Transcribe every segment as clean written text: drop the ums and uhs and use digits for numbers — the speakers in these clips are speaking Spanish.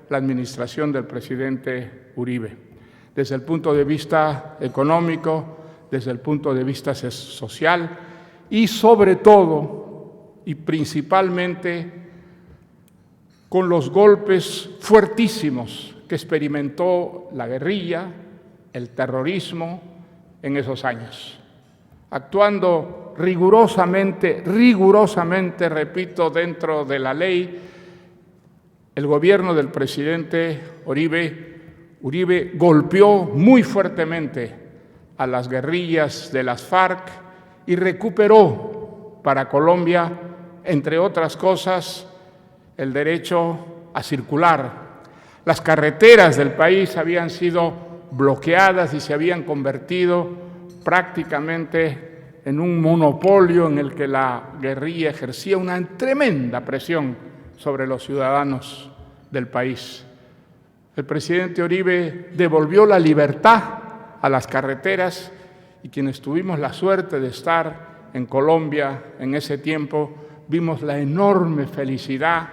la administración del presidente Uribe, desde el punto de vista económico, desde el punto de vista social y sobre todo y principalmente con los golpes fuertísimos que experimentó la guerrilla, el terrorismo en esos años, actuando rigurosamente, repito, dentro de la ley. El gobierno del presidente Uribe golpeó muy fuertemente a las guerrillas de las FARC y recuperó para Colombia, entre otras cosas, el derecho a circular. Las carreteras del país habían sido bloqueadas y se habían convertido prácticamente en un monopolio en el que la guerrilla ejercía una tremenda presión sobre los ciudadanos del país. El presidente Uribe devolvió la libertad a las carreteras y quienes tuvimos la suerte de estar en Colombia en ese tiempo, vimos la enorme felicidad,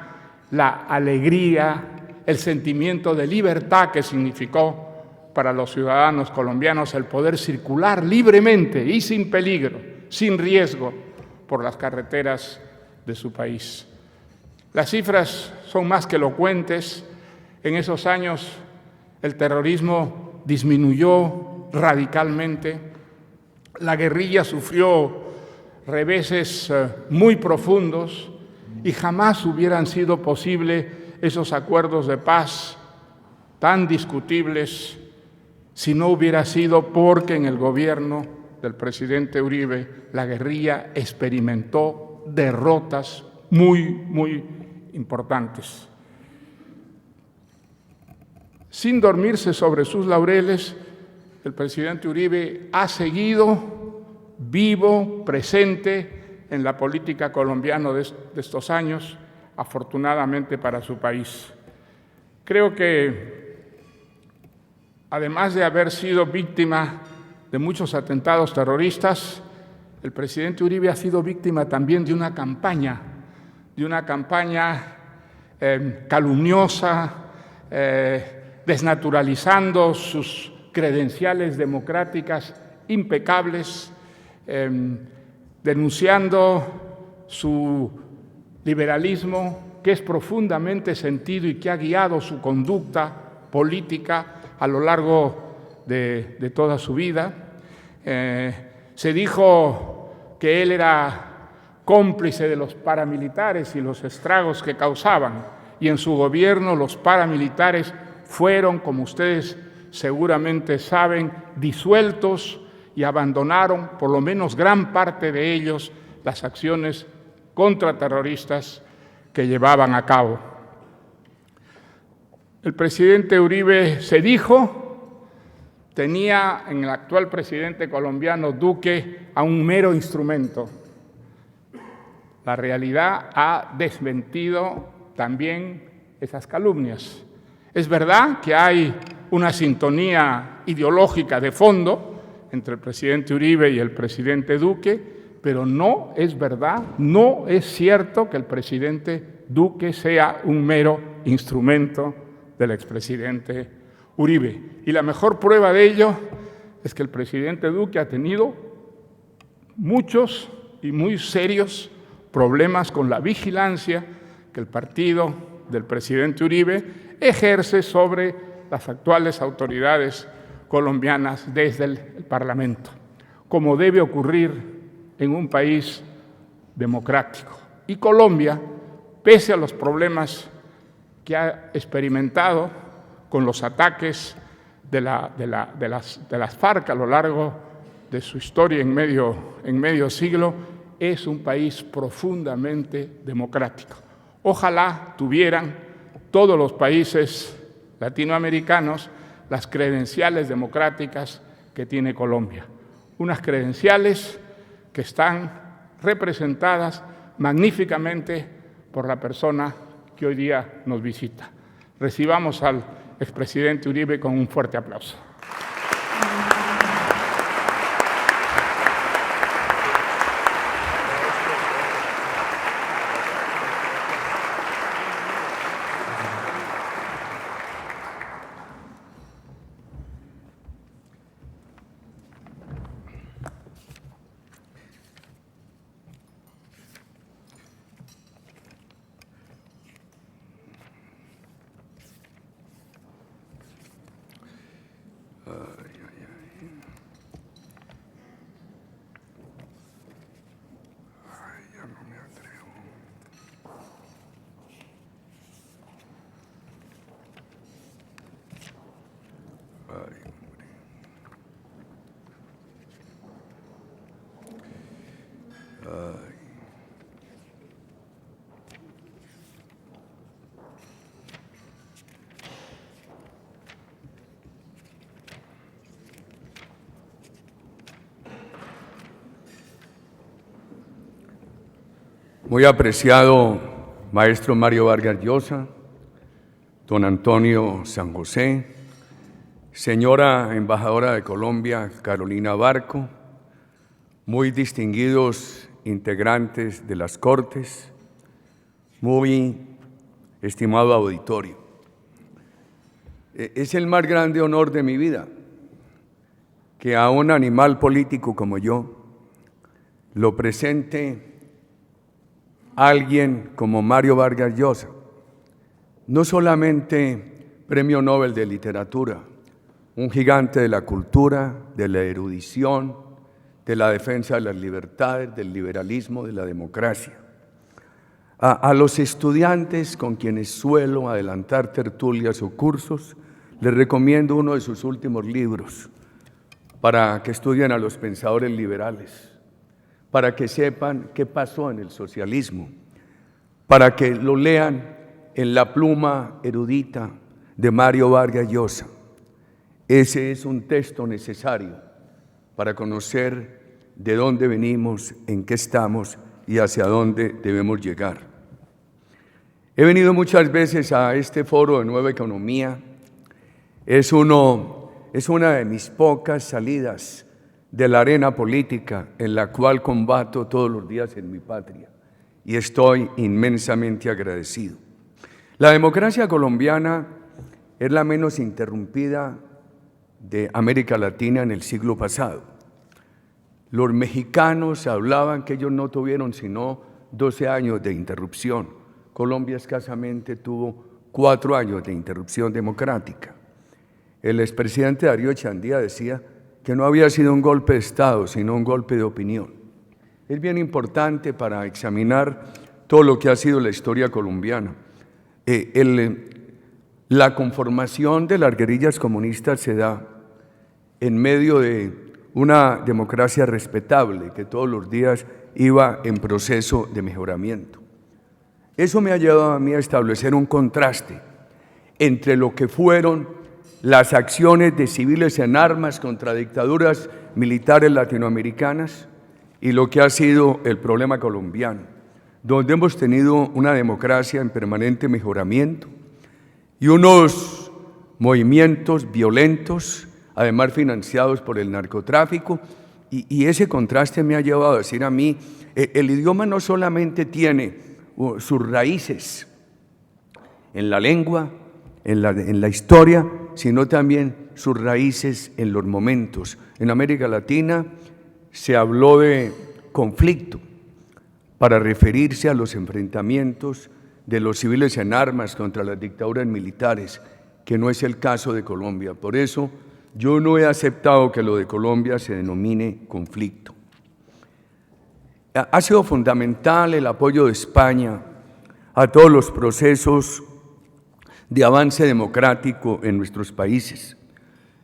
la alegría, el sentimiento de libertad que significó para los ciudadanos colombianos el poder circular libremente y sin peligro, sin riesgo, por las carreteras de su país. Las cifras son más que elocuentes. En esos años el terrorismo disminuyó radicalmente, la guerrilla sufrió reveses muy profundos y jamás hubieran sido posibles esos acuerdos de paz tan discutibles si no hubiera sido porque en el gobierno del presidente Uribe la guerrilla experimentó derrotas muy importantes. Sin dormirse sobre sus laureles, el presidente Uribe ha seguido vivo, presente en la política colombiana de estos años, afortunadamente para su país. Creo que, además de haber sido víctima de muchos atentados terroristas, el presidente Uribe ha sido víctima también de una campaña calumniosa, desnaturalizando sus credenciales democráticas impecables, denunciando su liberalismo, que es profundamente sentido y que ha guiado su conducta política a lo largo de toda su vida. Se dijo que él era cómplice de los paramilitares y los estragos que causaban, y en su gobierno los paramilitares fueron, como ustedes seguramente saben, disueltos y abandonaron, por lo menos gran parte de ellos, las acciones contraterroristas que llevaban a cabo. El presidente Uribe, se dijo, tenía en el actual presidente colombiano Duque a un mero instrumento. La realidad ha desmentido también esas calumnias. Es verdad que hay una sintonía ideológica de fondo entre el presidente Uribe y el presidente Duque, pero no es verdad, no es cierto que el presidente Duque sea un mero instrumento del expresidente Uribe. Y la mejor prueba de ello es que el presidente Duque ha tenido muchos y muy serios problemas con la vigilancia que el partido del presidente Uribe ejerce sobre las actuales autoridades colombianas desde el Parlamento, como debe ocurrir en un país democrático. Y Colombia, pese a los problemas que ha experimentado con los ataques de las FARC a lo largo de su historia en medio siglo, es un país profundamente democrático. Ojalá tuvieran todos los países latinoamericanos las credenciales democráticas que tiene Colombia. Unas credenciales que están representadas magníficamente por la persona que hoy día nos visita. Recibamos al expresidente Uribe con un fuerte aplauso. Muy apreciado maestro Mario Vargas Llosa, don Antonio San José, señora embajadora de Colombia, Carolina Barco, muy distinguidos integrantes de las Cortes, muy estimado auditorio. Es el más grande honor de mi vida que a un animal político como yo lo presente alguien como Mario Vargas Llosa, no solamente Premio Nobel de Literatura, un gigante de la cultura, de la erudición, de la defensa de las libertades, del liberalismo, de la democracia. A los estudiantes con quienes suelo adelantar tertulias o cursos, les recomiendo uno de sus últimos libros para que estudien a los pensadores liberales, para que sepan qué pasó en el socialismo, para que lo lean en la pluma erudita de Mario Vargas Llosa. Ese es un texto necesario para conocer de dónde venimos, en qué estamos y hacia dónde debemos llegar. He venido muchas veces a este foro de Nueva Economía. Es una de mis pocas salidas de la arena política en la cual combato todos los días en mi patria y estoy inmensamente agradecido. La democracia colombiana es la menos interrumpida de América Latina en el siglo pasado. Los mexicanos hablaban que ellos no tuvieron sino 12 años de interrupción. Colombia escasamente tuvo 4 años de interrupción democrática. El expresidente Darío Echeandía decía que no había sido un golpe de Estado, sino un golpe de opinión. Es bien importante para examinar todo lo que ha sido la historia colombiana. La conformación de las guerrillas comunistas se da en medio de una democracia respetable que todos los días iba en proceso de mejoramiento. Eso me ha llevado a mí a establecer un contraste entre lo que fueron las acciones de civiles en armas contra dictaduras militares latinoamericanas y lo que ha sido el problema colombiano, donde hemos tenido una democracia en permanente mejoramiento y unos movimientos violentos, además financiados por el narcotráfico, y ese contraste me ha llevado a decir a mí, el idioma no solamente tiene sus raíces en la lengua, en la historia, sino también sus raíces en los momentos. En América Latina se habló de conflicto para referirse a los enfrentamientos de los civiles en armas contra las dictaduras militares, que no es el caso de Colombia. Por eso yo no he aceptado que lo de Colombia se denomine conflicto. Ha sido fundamental el apoyo de España a todos los procesos de avance democrático en nuestros países.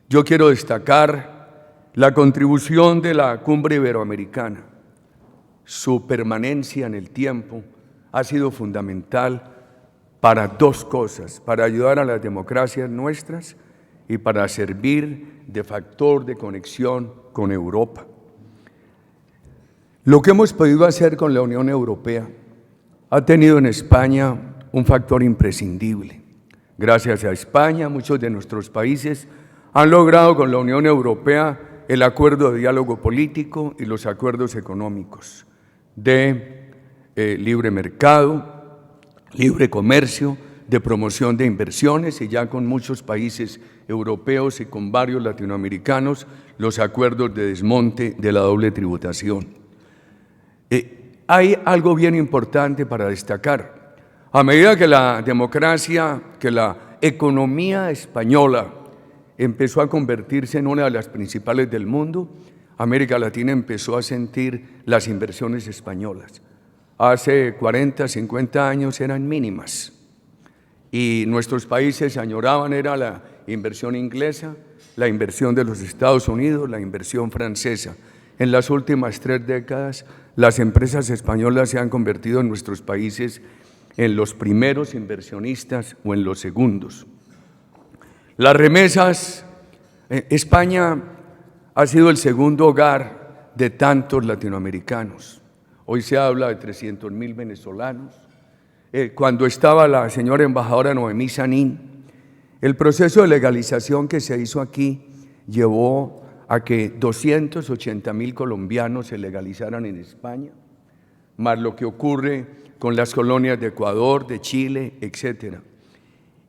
Yo quiero destacar la contribución de la Cumbre Iberoamericana. Su permanencia en el tiempo ha sido fundamental para dos cosas: para ayudar a las democracias nuestras y para servir de factor de conexión con Europa. Lo que hemos podido hacer con la Unión Europea ha tenido en España un factor imprescindible. Gracias a España, muchos de nuestros países han logrado con la Unión Europea el acuerdo de diálogo político y los acuerdos económicos de libre mercado, libre comercio, de promoción de inversiones, y ya con muchos países europeos y con varios latinoamericanos, los acuerdos de desmonte de la doble tributación. Hay algo bien importante para destacar. A medida que la democracia, que la economía española empezó a convertirse en una de las principales del mundo, América Latina empezó a sentir las inversiones españolas. Hace 40, 50 años eran mínimas y nuestros países añoraban era la inversión inglesa, la inversión de los Estados Unidos, la inversión francesa. En las últimas 3 décadas, las empresas españolas se han convertido en nuestros países en los primeros inversionistas o en los segundos. Las remesas, España ha sido el segundo hogar de tantos latinoamericanos. Hoy se habla de 300.000 venezolanos. Cuando estaba la señora embajadora Noemí Sanín, el proceso de legalización que se hizo aquí llevó a que 280.000 colombianos se legalizaran en España, más lo que ocurre con las colonias de Ecuador, de Chile, etcétera.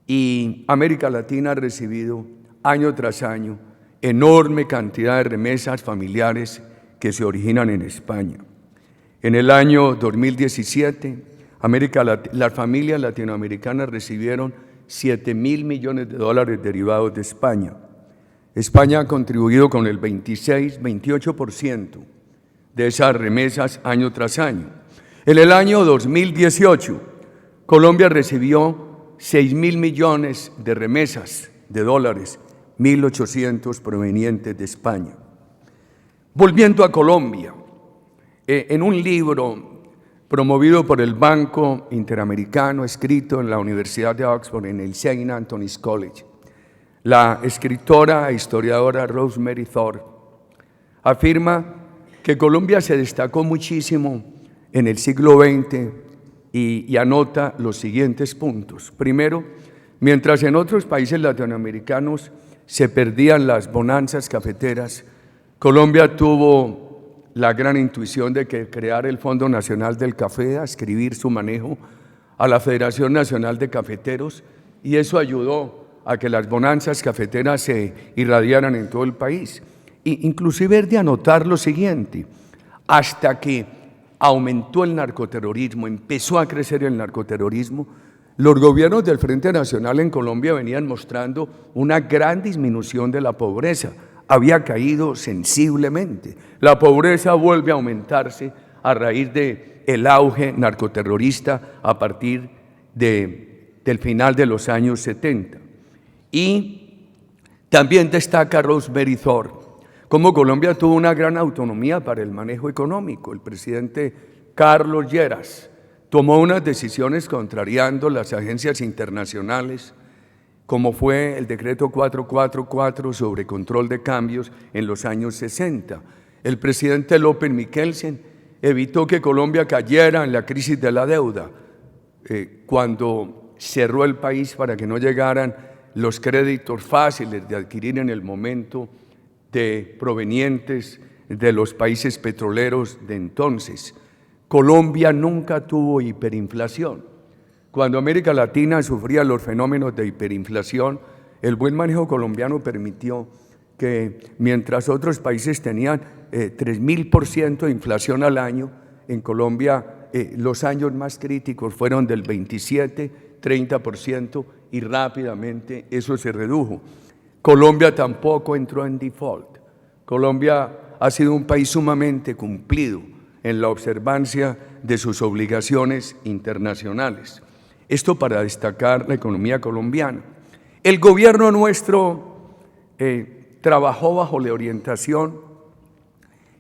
Y América Latina ha recibido año tras año enorme cantidad de remesas familiares que se originan en España. En el año 2017, las familias latinoamericanas recibieron 7.000 millones de dólares derivados de España. España ha contribuido con el 28% de esas remesas año tras año. En el año 2018, Colombia recibió 6.000 millones de remesas de dólares, 1.800 provenientes de España. Volviendo a Colombia, en un libro promovido por el Banco Interamericano, escrito en la Universidad de Oxford, en el St. Anthony's College, la escritora e historiadora Rosemary Thorpe afirma que Colombia se destacó muchísimo en el siglo XX y anota los siguientes puntos. Primero, mientras en otros países latinoamericanos se perdían las bonanzas cafeteras, Colombia tuvo la gran intuición de que crear el Fondo Nacional del Café, adscribir su manejo a la Federación Nacional de Cafeteros, y eso ayudó a que las bonanzas cafeteras se irradiaran en todo el país. Inclusive es de anotar lo siguiente: hasta que aumentó el narcoterrorismo, empezó a crecer el narcoterrorismo, los gobiernos del Frente Nacional en Colombia venían mostrando una gran disminución de la pobreza. Había caído sensiblemente. La pobreza vuelve a aumentarse a raíz del auge narcoterrorista a partir del final de los años 70. Y también destaca Rosemary Thorpe cómo Colombia tuvo una gran autonomía para el manejo económico. El presidente Carlos Lleras tomó unas decisiones contrariando las agencias internacionales, como fue el decreto 444 sobre control de cambios en los años 60. El presidente López Michelsen evitó que Colombia cayera en la crisis de la deuda cuando cerró el país para que no llegaran los créditos fáciles de adquirir en el momento provenientes de los países petroleros de entonces. Colombia nunca tuvo hiperinflación. Cuando América Latina sufría los fenómenos de hiperinflación, el buen manejo colombiano permitió que mientras otros países tenían 3.000% de inflación al año, en Colombia los años más críticos fueron del 27, 30% y rápidamente eso se redujo. Colombia tampoco entró en default. Colombia ha sido un país sumamente cumplido en la observancia de sus obligaciones internacionales. Esto para destacar la economía colombiana. El gobierno nuestro trabajó bajo la orientación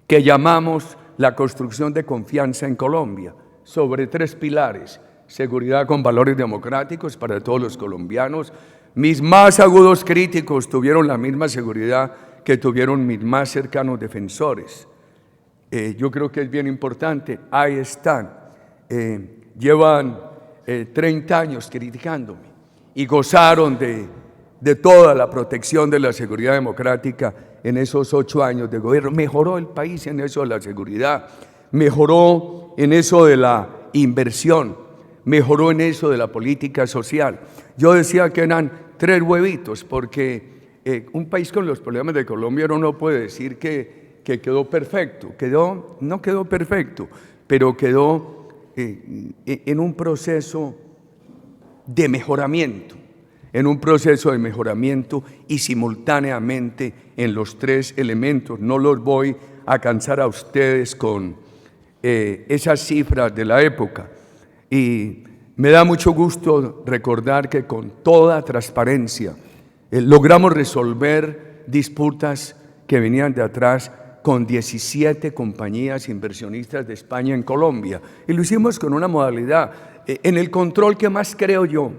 que llamamos la construcción de confianza en Colombia, sobre 3 pilares: seguridad con valores democráticos para todos los colombianos. Mis más agudos críticos tuvieron la misma seguridad que tuvieron mis más cercanos defensores. Yo creo que es bien importante, ahí están, llevan 30 años criticándome y gozaron de toda la protección de la seguridad democrática en esos 8 años de gobierno. Mejoró el país en eso de la seguridad, mejoró en eso de la inversión, mejoró en eso de la política social. Yo decía que eran 3 huevitos, porque un país con los problemas de Colombia no puede decir que quedó perfecto. No quedó perfecto, pero quedó en un proceso de mejoramiento, y simultáneamente en los 3 elementos. No los voy a cansar a ustedes con esas cifras de la época. Y me da mucho gusto recordar que con toda transparencia logramos resolver disputas que venían de atrás con 17 compañías inversionistas de España en Colombia. Y lo hicimos con una modalidad. En el control que más creo yo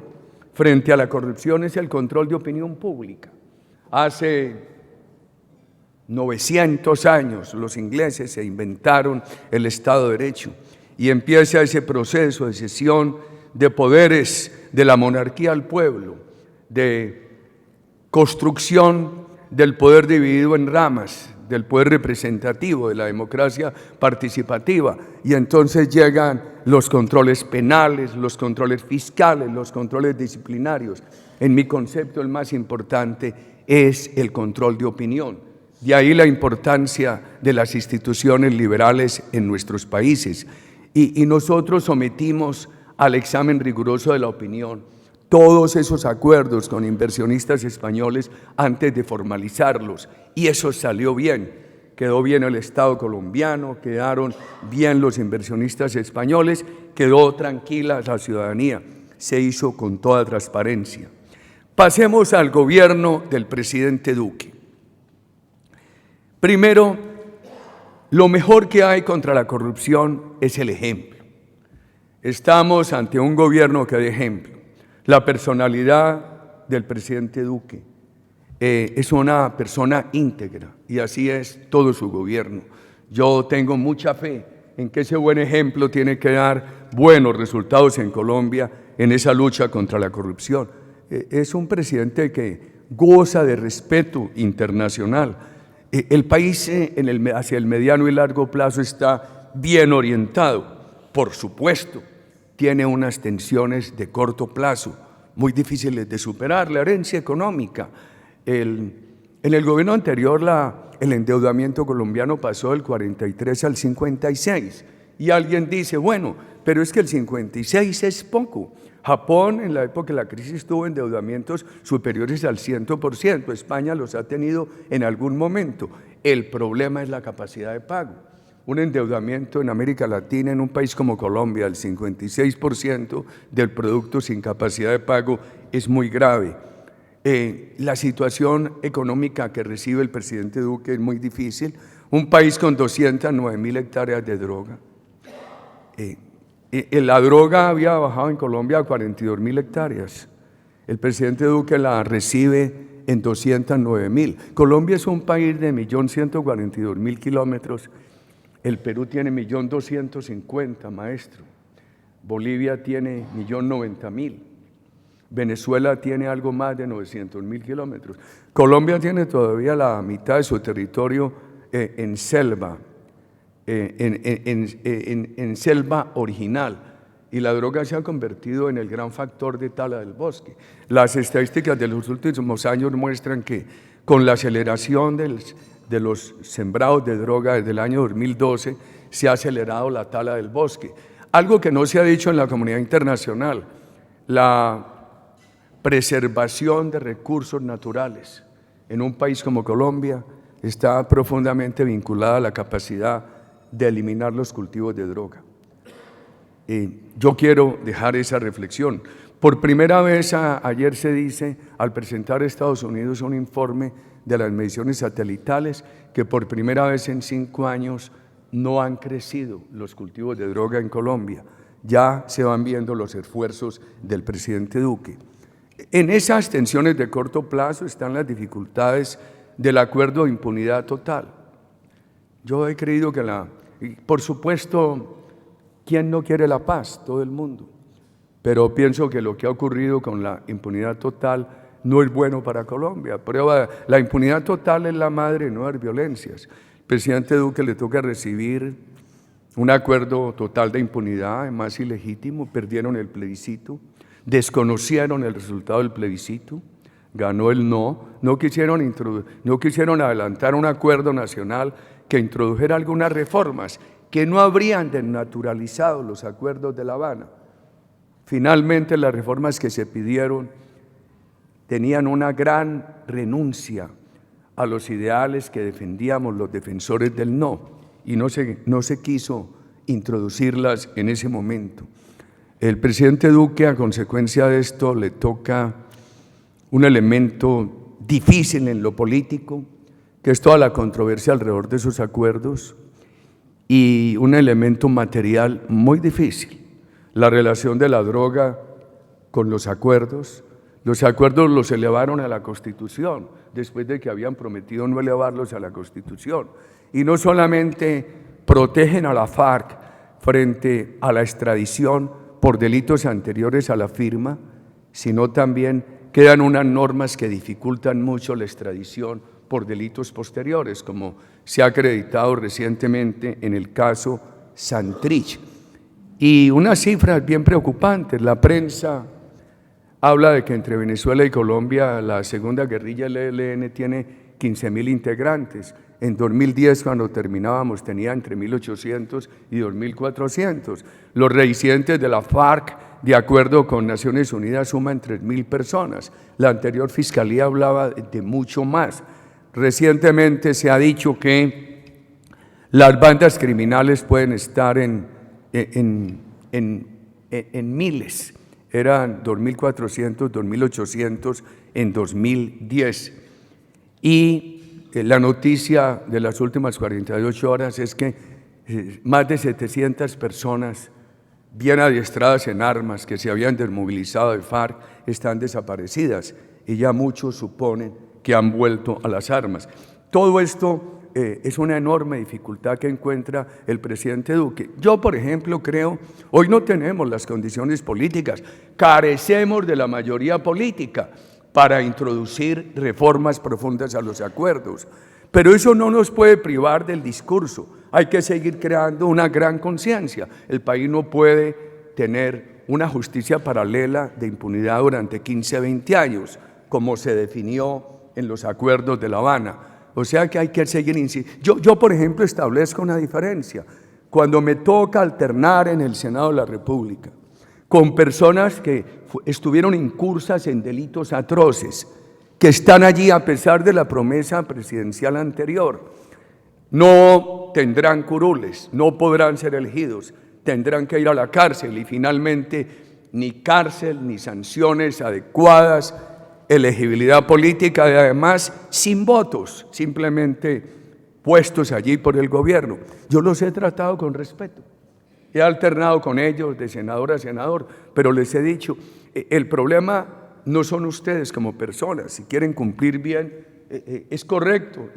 frente a la corrupción es el control de opinión pública. Hace 900 años los ingleses se inventaron el Estado de Derecho y empieza ese proceso de cesión de poderes de la monarquía al pueblo, de construcción del poder dividido en ramas, del poder representativo, de la democracia participativa, y entonces llegan los controles penales, los controles fiscales, los controles disciplinarios. En mi concepto el más importante es el control de opinión. De ahí la importancia de las instituciones liberales en nuestros países. Y nosotros sometimos al examen riguroso de la opinión todos esos acuerdos con inversionistas españoles antes de formalizarlos, y eso salió bien. Quedó bien el Estado colombiano, quedaron bien los inversionistas españoles, quedó tranquila la ciudadanía, se hizo con toda transparencia. Pasemos al gobierno del presidente Duque. Primero, lo mejor que hay contra la corrupción es el ejemplo. Estamos ante un gobierno que da ejemplo. La personalidad del presidente Duque es una persona íntegra, y así es todo su gobierno. Yo tengo mucha fe en que ese buen ejemplo tiene que dar buenos resultados en Colombia en esa lucha contra la corrupción. Es un presidente que goza de respeto internacional. El país hacia el mediano y largo plazo está bien orientado. Por supuesto, tiene unas tensiones de corto plazo muy difíciles de superar, la herencia económica. En el gobierno anterior el endeudamiento colombiano pasó del 43 al 56, y alguien dice, bueno, pero es que el 56 es poco. Japón en la época de la crisis tuvo endeudamientos superiores al 100%, España los ha tenido en algún momento. El problema es la capacidad de pago. Un endeudamiento en América Latina, en un país como Colombia, el 56% del producto sin capacidad de pago es muy grave. La situación económica que recibe el presidente Duque es muy difícil. Un país con 209.000 hectáreas de droga. La droga había bajado en Colombia a 42.000 hectáreas. El presidente Duque la recibe en 209.000. Colombia es un país de 1.142.000 kilómetros. El Perú tiene 1.250.000, maestro. Bolivia tiene 1.090.000. Venezuela tiene algo más de 900.000 kilómetros. Colombia tiene todavía la mitad de su territorio en selva, en selva original, y la droga se ha convertido en el gran factor de tala del bosque. Las estadísticas de los últimos años muestran que con la aceleración de los sembrados de droga desde el año 2012 se ha acelerado la tala del bosque. Algo que no se ha dicho en la comunidad internacional, la preservación de recursos naturales en un país como Colombia está profundamente vinculada a la capacidad de eliminar los cultivos de droga. Yo quiero dejar esa reflexión. Por primera vez ayer se dice, al presentar a Estados Unidos un informe de las mediciones satelitales, que por primera vez en 5 años no han crecido los cultivos de droga en Colombia. Ya se van viendo los esfuerzos del presidente Duque. En esas tensiones de corto plazo están las dificultades del acuerdo de impunidad total. Yo he creído que por supuesto, ¿quién no quiere la paz? Todo el mundo. Pero pienso que lo que ha ocurrido con la impunidad total no es bueno para Colombia. Prueba, la impunidad total es la madre de nuevas violencias. El presidente Duque le toca recibir un acuerdo total de impunidad, además ilegítimo, perdieron el plebiscito, desconocieron el resultado del plebiscito, ganó el no quisieron adelantar un acuerdo nacional que introdujera algunas reformas que no habrían desnaturalizado los acuerdos de La Habana. Finalmente, las reformas que se pidieron tenían una gran renuncia a los ideales que defendíamos los defensores del no, y no se quiso introducirlas en ese momento. El presidente Duque, a consecuencia de esto, le toca un elemento difícil en lo político, que es toda la controversia alrededor de esos acuerdos, y un elemento material muy difícil, la relación de la droga con los acuerdos. Los acuerdos los elevaron a la Constitución, después de que habían prometido no elevarlos a la Constitución. Y no solamente protegen a la FARC frente a la extradición por delitos anteriores a la firma, sino también quedan unas normas que dificultan mucho la extradición por delitos posteriores, como se ha acreditado recientemente en el caso Santrich. Y unas cifras bien preocupantes. La prensa habla de que entre Venezuela y Colombia la segunda guerrilla, el ELN, tiene 15.000 integrantes. En 2010, cuando terminábamos, tenía entre 1.800 y 2.400. Los residentes de la FARC, de acuerdo con Naciones Unidas, suman 3.000 personas. La anterior fiscalía hablaba de mucho más. Recientemente se ha dicho que las bandas criminales pueden estar en miles. Eran 2.400, 2.800 en 2010. Y la noticia de las últimas 48 horas es que más de 700 personas bien adiestradas en armas que se habían desmovilizado de FARC están desaparecidas, y ya muchos suponen que han vuelto a las armas. Todo esto es una enorme dificultad que encuentra el presidente Duque. Yo, por ejemplo, creo, hoy no tenemos las condiciones políticas, carecemos de la mayoría política para introducir reformas profundas a los acuerdos, pero eso no nos puede privar del discurso. Hay que seguir creando una gran conciencia. El país no puede tener una justicia paralela de impunidad durante 15, 20 años, como se definió en los acuerdos de La Habana. O sea que hay que seguir insistiendo. Yo, por ejemplo, establezco una diferencia. Cuando me toca alternar en el Senado de la República con personas que estuvieron incursas en delitos atroces, que están allí a pesar de la promesa presidencial anterior, no tendrán curules, no podrán ser elegidos, tendrán que ir a la cárcel, y finalmente ni cárcel, ni sanciones adecuadas, elegibilidad política, y además sin votos, simplemente puestos allí por el gobierno. Yo los he tratado con respeto, he alternado con ellos de senador a senador, pero les he dicho, el problema no son ustedes como personas. Si quieren cumplir bien, es correcto.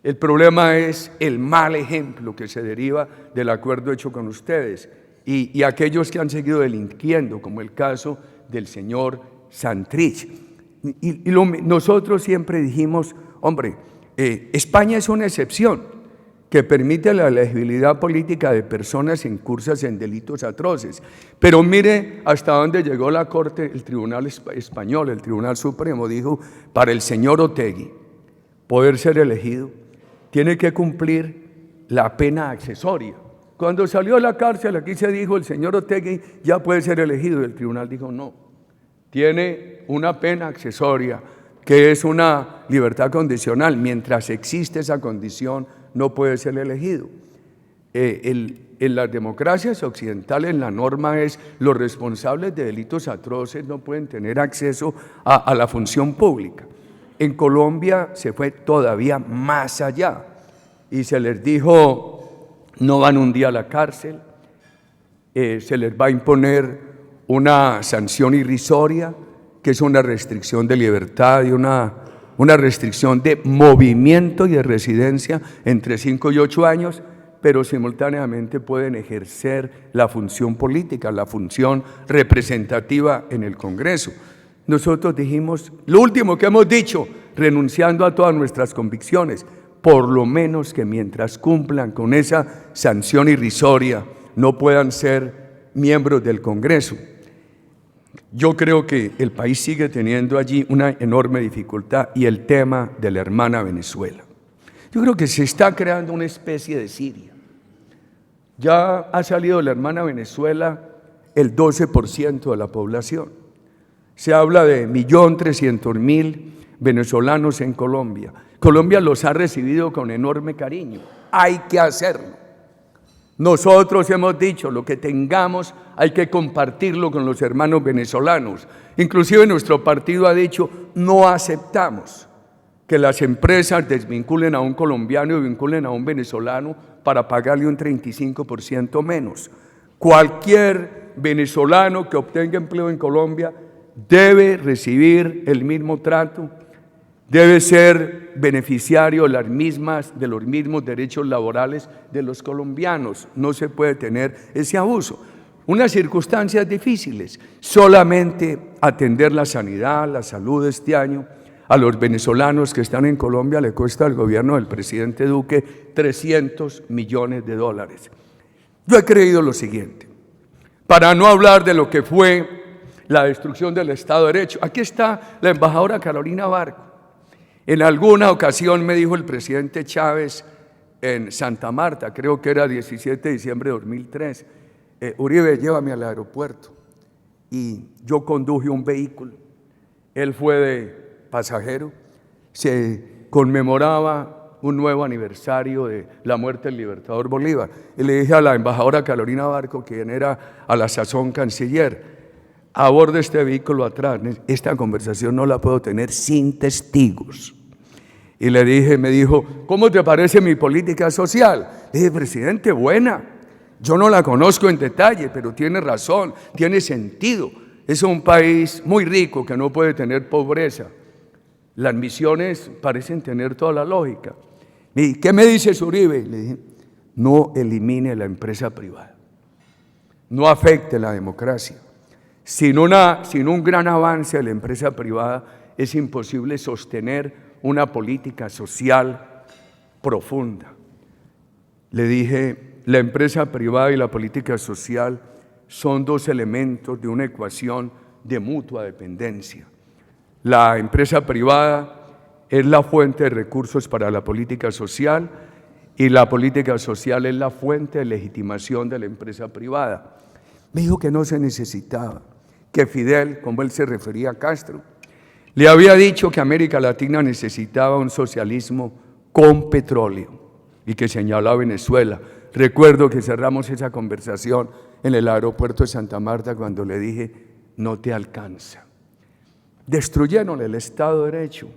El problema es el mal ejemplo que se deriva del acuerdo hecho con ustedes y aquellos que han seguido delinquiendo, como el caso del señor Santrich. Nosotros siempre dijimos, hombre, España es una excepción que permite la elegibilidad política de personas incursas en delitos atroces. Pero mire hasta dónde llegó la Corte, el Tribunal Español, el Tribunal Supremo, dijo, para el señor Otegi poder ser elegido, tiene que cumplir la pena accesoria. Cuando salió de la cárcel, aquí se dijo, el señor Otegi ya puede ser elegido, y el tribunal dijo, no, tiene una pena accesoria, que es una libertad condicional. Mientras existe esa condición, no puede ser elegido. En las democracias occidentales la norma es los responsables de delitos atroces no pueden tener acceso a la función pública. En Colombia se fue todavía más allá y se les dijo, no van un día a la cárcel, se les va a imponer una sanción irrisoria, que es una restricción de libertad y una restricción de movimiento y de residencia entre 5 y 8 años, pero simultáneamente pueden ejercer la función política, la función representativa en el Congreso. Nosotros dijimos, lo último que hemos dicho, renunciando a todas nuestras convicciones, por lo menos que mientras cumplan con esa sanción irrisoria, no puedan ser miembros del Congreso. Yo creo que el país sigue teniendo allí una enorme dificultad, y el tema de la hermana Venezuela. Yo creo que se está creando una especie de Siria. Ya ha salido de la hermana Venezuela el 12% de la población. Se habla de 1.300.000 venezolanos en Colombia. Colombia los ha recibido con enorme cariño. Hay que hacerlo. Nosotros hemos dicho, lo que tengamos hay que compartirlo con los hermanos venezolanos. Inclusive nuestro partido ha dicho, no aceptamos que las empresas desvinculen a un colombiano y vinculen a un venezolano para pagarle un 35% menos. Cualquier venezolano que obtenga empleo en Colombia debe recibir el mismo trato, debe ser beneficiario de los mismos derechos laborales de los colombianos. No se puede tener ese abuso. Unas circunstancias difíciles, solamente atender la sanidad, la salud este año, a los venezolanos que están en Colombia le cuesta al gobierno del presidente Duque 300 millones de dólares. Yo he creído lo siguiente, para no hablar de lo que fue la destrucción del Estado de Derecho. Aquí está la embajadora Carolina Barco. En alguna ocasión me dijo el presidente Chávez en Santa Marta, creo que era 17 de diciembre de 2003, Uribe, llévame al aeropuerto. Y yo conduje un vehículo, él fue de pasajero, se conmemoraba un nuevo aniversario de la muerte del libertador Bolívar. Y le dije a la embajadora Carolina Barco, quien era a la sazón canciller, aborde este vehículo atrás, esta conversación no la puedo tener sin testigos. Y le dije, me dijo, ¿cómo te parece mi política social? Le dije, presidente, buena, yo no la conozco en detalle, pero tiene razón, tiene sentido. Es un país muy rico que no puede tener pobreza. Las misiones parecen tener toda la lógica. ¿Y qué me dice Uribe? Le dije, no elimine la empresa privada, no afecte la democracia. Sin un gran avance de la empresa privada es imposible sostener una política social profunda. Le dije, la empresa privada y la política social son dos elementos de una ecuación de mutua dependencia. La empresa privada es la fuente de recursos para la política social y la política social es la fuente de legitimación de la empresa privada. Me dijo que no se necesitaba, que Fidel, como él se refería a Castro, le había dicho que América Latina necesitaba un socialismo con petróleo y que señaló a Venezuela. Recuerdo que cerramos esa conversación en el aeropuerto de Santa Marta cuando le dije, no te alcanza. Destruyeron el Estado de Derecho.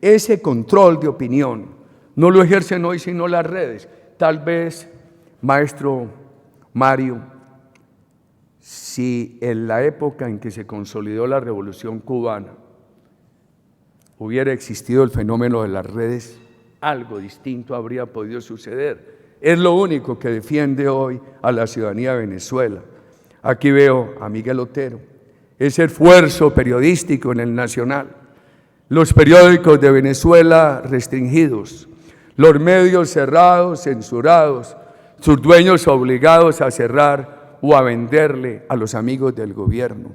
Ese control de opinión no lo ejercen hoy sino las redes. Tal vez, maestro Mario, si en la época en que se consolidó la Revolución Cubana hubiera existido el fenómeno de las redes, algo distinto habría podido suceder. Es lo único que defiende hoy a la ciudadanía de Venezuela. Aquí veo a Miguel Otero, ese esfuerzo periodístico en el Nacional, los periódicos de Venezuela restringidos, los medios cerrados, censurados, sus dueños obligados a cerrar o a venderle a los amigos del gobierno,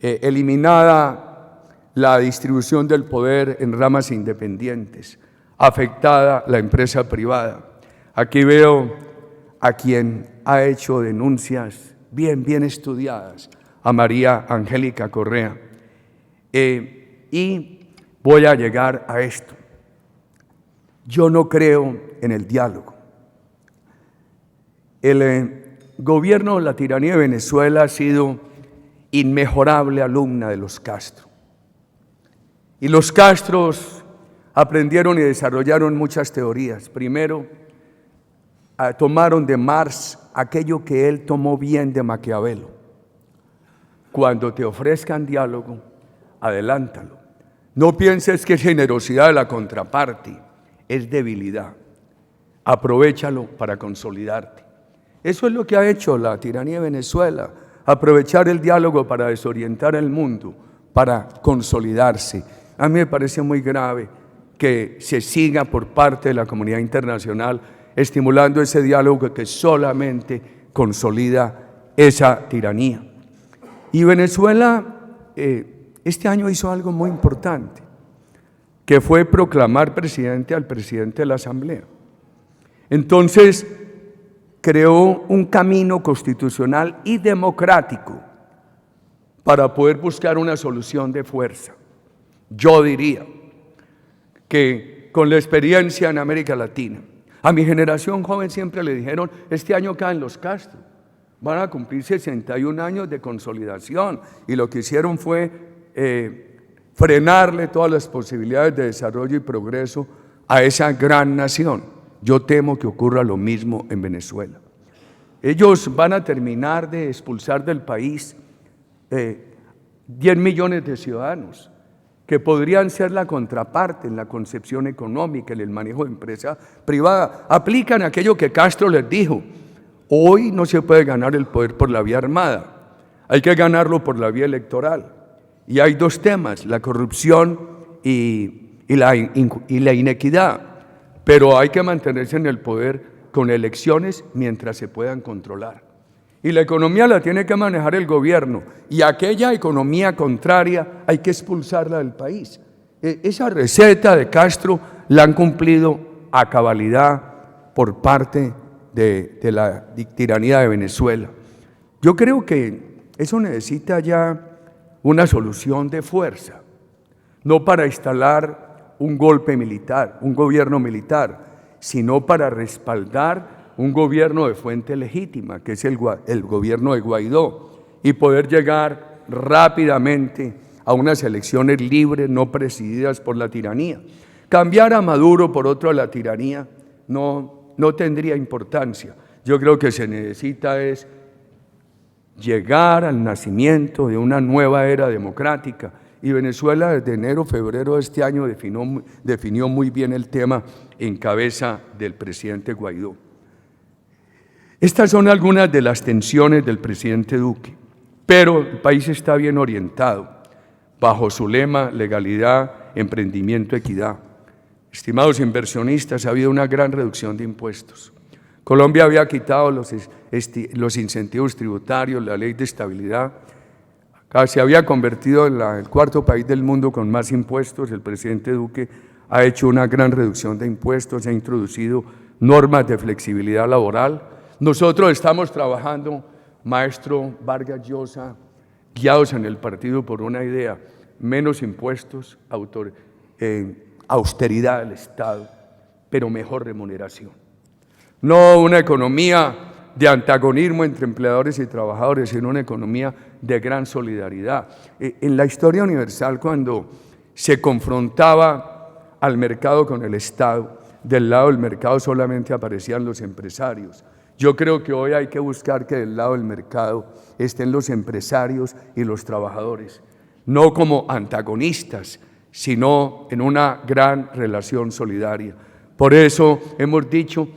eliminada la distribución del poder en ramas independientes, afectada la empresa privada. Aquí veo a quien ha hecho denuncias bien estudiadas, a María Angélica Correa. Y voy a llegar a esto. Yo no creo en el diálogo. El gobierno de la tiranía de Venezuela ha sido inmejorable alumna de los Castro. Y los Castros aprendieron y desarrollaron muchas teorías. Primero, tomaron de Marx aquello que él tomó bien de Maquiavelo. Cuando te ofrezcan diálogo, adelántalo. No pienses que es generosidad de la contraparte, es debilidad. Aprovéchalo para consolidarte. Eso es lo que ha hecho la tiranía de Venezuela, aprovechar el diálogo para desorientar el mundo, para consolidarse. A mí me parece muy grave que se siga por parte de la comunidad internacional estimulando ese diálogo que solamente consolida esa tiranía. Y Venezuela este año hizo algo muy importante, que fue proclamar presidente al presidente de la Asamblea. Entonces, creó un camino constitucional y democrático para poder buscar una solución de fuerza. Yo diría que con la experiencia en América Latina, a mi generación joven siempre le dijeron, este año caen los Castro, van a cumplir 61 años de consolidación, y lo que hicieron fue frenarle todas las posibilidades de desarrollo y progreso a esa gran nación. Yo temo que ocurra lo mismo en Venezuela. Ellos van a terminar de expulsar del país 10 millones de ciudadanos que podrían ser la contraparte en la concepción económica, en el manejo de empresa privada. Aplican aquello que Castro les dijo: hoy no se puede ganar el poder por la vía armada, hay que ganarlo por la vía electoral. Y hay dos temas: la corrupción y la inequidad, pero hay que mantenerse en el poder con elecciones mientras se puedan controlar. Y la economía la tiene que manejar el gobierno, y aquella economía contraria hay que expulsarla del país. Esa receta de Castro la han cumplido a cabalidad por parte de la tiranía de Venezuela. Yo creo que eso necesita ya una solución de fuerza, no para instalar un golpe militar, un gobierno militar, sino para respaldar un gobierno de fuente legítima, que es el gobierno de Guaidó, y poder llegar rápidamente a unas elecciones libres, no presididas por la tiranía. Cambiar a Maduro por otro a la tiranía no tendría importancia. Yo creo que se necesita es llegar al nacimiento de una nueva era democrática, y Venezuela desde enero, febrero de este año definió muy bien el tema en cabeza del presidente Guaidó. Estas son algunas de las tensiones del presidente Duque, pero el país está bien orientado, bajo su lema: legalidad, emprendimiento, equidad. Estimados inversionistas, ha habido una gran reducción de impuestos. Colombia había quitado los incentivos tributarios, la ley de estabilidad, se había convertido en el cuarto país del mundo con más impuestos. El presidente Duque ha hecho una gran reducción de impuestos, ha introducido normas de flexibilidad laboral. Nosotros estamos trabajando, maestro Vargas Llosa, guiados en el partido por una idea: menos impuestos, austeridad del Estado, pero mejor remuneración. No una economía de antagonismo entre empleadores y trabajadores, sino una economía de gran solidaridad. En la historia universal, cuando se confrontaba al mercado con el Estado, del lado del mercado solamente aparecían los empresarios. Yo creo que hoy hay que buscar que del lado del mercado estén los empresarios y los trabajadores, no como antagonistas, sino en una gran relación solidaria. Por eso hemos dicho: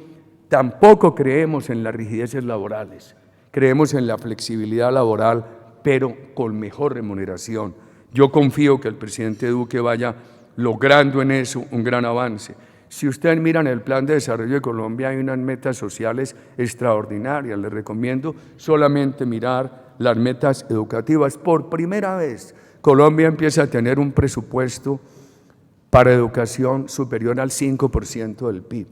tampoco creemos en las rigideces laborales, creemos en la flexibilidad laboral, pero con mejor remuneración. Yo confío que el presidente Duque vaya logrando en eso un gran avance. Si ustedes miran el Plan de Desarrollo de Colombia, hay unas metas sociales extraordinarias. Les recomiendo solamente mirar las metas educativas. Por primera vez, Colombia empieza a tener un presupuesto para educación superior al 5% del PIB.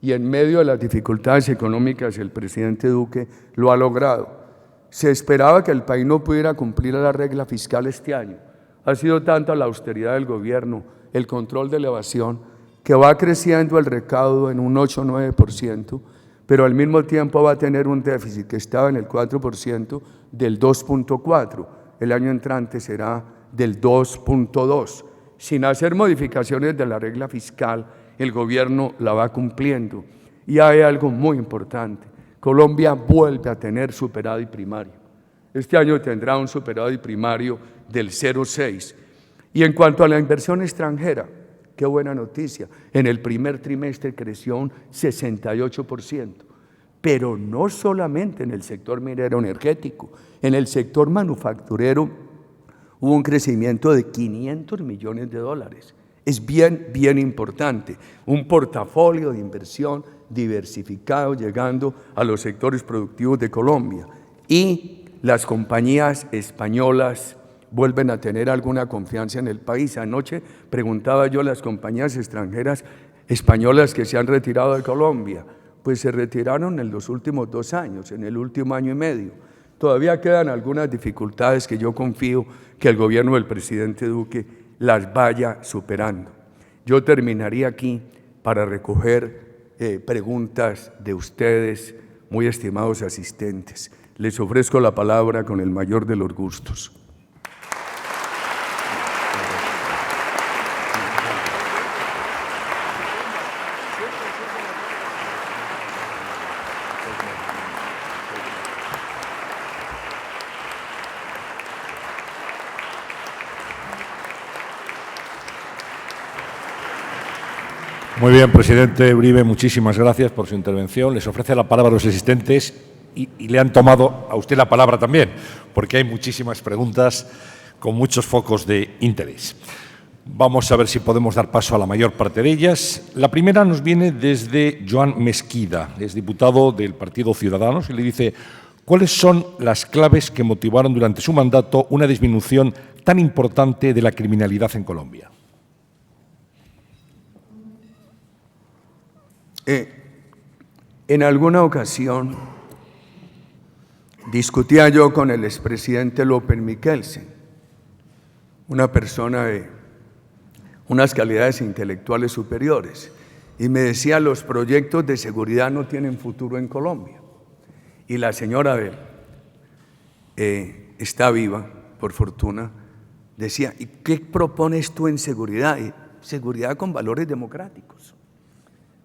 Y en medio de las dificultades económicas, el presidente Duque lo ha logrado. Se esperaba que el país no pudiera cumplir la regla fiscal este año. Ha sido tanta la austeridad del gobierno, el control de la evasión, que va creciendo el recaudo en un 8 o 9%, pero al mismo tiempo va a tener un déficit que estaba en el 4% del 2.4%. El año entrante será del 2.2%. Sin hacer modificaciones de la regla fiscal, el gobierno la va cumpliendo. Y hay algo muy importante: Colombia vuelve a tener superávit primario. Este año tendrá un superávit primario del 0,6%. Y en cuanto a la inversión extranjera, qué buena noticia, en el primer trimestre creció un 68%, pero no solamente en el sector minero energético, en el sector manufacturero hubo un crecimiento de $500 millones. Es bien importante, un portafolio de inversión diversificado llegando a los sectores productivos de Colombia. Y las compañías españolas vuelven a tener alguna confianza en el país. Anoche preguntaba yo a las compañías extranjeras españolas que se han retirado de Colombia. Pues se retiraron en los últimos 2 años, en el último año y medio. Todavía quedan algunas dificultades que yo confío que el gobierno del presidente Duque las vaya superando. Yo terminaría aquí para recoger preguntas de ustedes, muy estimados asistentes. Les ofrezco la palabra con el mayor de los gustos. Muy bien, presidente Uribe, muchísimas gracias por su intervención. Les ofrece la palabra a los asistentes y le han tomado a usted la palabra también, porque hay muchísimas preguntas con muchos focos de interés. Vamos a ver si podemos dar paso a la mayor parte de ellas. La primera nos viene desde Joan Mesquida, es diputado del Partido Ciudadanos, y le dice: ¿cuáles son las claves que motivaron durante su mandato una disminución tan importante de la criminalidad en Colombia? En alguna ocasión discutía yo con el expresidente López Miquelsen, una persona de unas calidades intelectuales superiores, y me decía: los proyectos de seguridad no tienen futuro en Colombia. Y la señora Abel, está viva, por fortuna, decía: ¿y qué propones tú en seguridad? Seguridad con valores democráticos,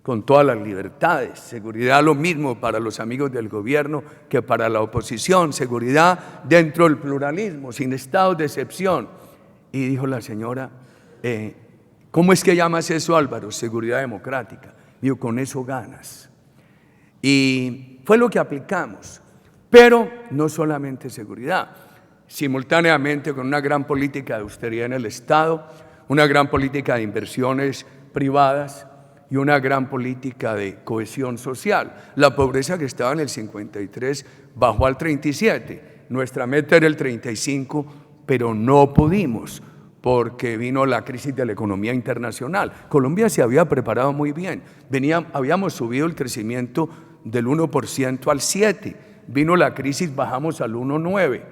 con todas las libertades, seguridad lo mismo para los amigos del gobierno que para la oposición, seguridad dentro del pluralismo, sin estados de excepción. Y dijo la señora: ¿cómo es que llamas eso, Álvaro? Seguridad democrática. Digo, con eso ganas. Y fue lo que aplicamos, pero no solamente seguridad, simultáneamente con una gran política de austeridad en el Estado, una gran política de inversiones privadas y una gran política de cohesión social. La pobreza, que estaba en el 53, bajó al 37, nuestra meta era el 35, pero no pudimos porque vino la crisis de la economía internacional. Colombia se había preparado muy bien, habíamos subido el crecimiento del 1% al 7%, vino la crisis, bajamos al 1,9%,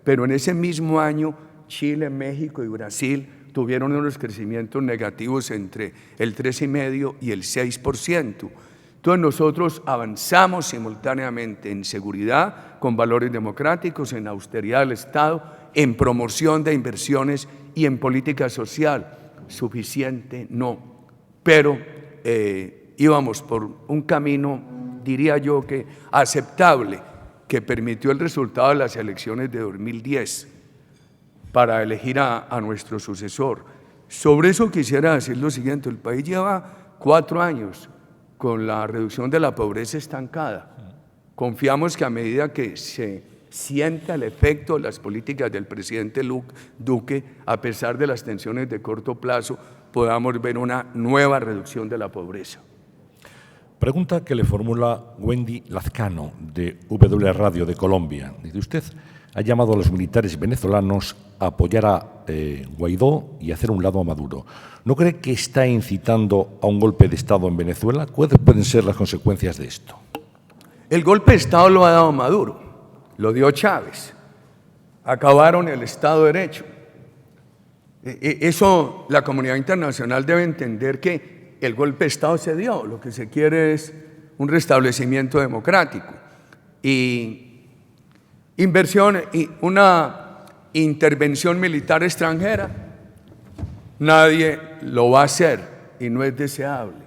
pero en ese mismo año Chile, México y Brasil tuvieron unos crecimientos negativos entre el 3,5% y el 6%. Entonces nosotros avanzamos simultáneamente en seguridad con valores democráticos, en austeridad del Estado, en promoción de inversiones y en política social. Suficiente no, pero íbamos por un camino, diría yo, que aceptable, que permitió el resultado de las elecciones de 2010 para elegir a nuestro sucesor. Sobre eso quisiera decir lo siguiente: el país lleva 4 años con la reducción de la pobreza estancada. Confiamos que a medida que se sienta el efecto de las políticas del presidente Duque, a pesar de las tensiones de corto plazo, podamos ver una nueva reducción de la pobreza. Pregunta que le formula Wendy Lazcano, de W Radio de Colombia. Dice: usted ha llamado a los militares venezolanos a apoyar a Guaidó y hacer un lado a Maduro. ¿No cree que está incitando a un golpe de Estado en Venezuela? ¿Cuáles pueden ser las consecuencias de esto? El golpe de Estado lo ha dado Maduro, lo dio Chávez. Acabaron el Estado de Derecho. Eso la comunidad internacional debe entender, que el golpe de Estado se dio. Lo que se quiere es un restablecimiento democrático. Y inversión y una intervención militar extranjera, nadie lo va a hacer y no es deseable.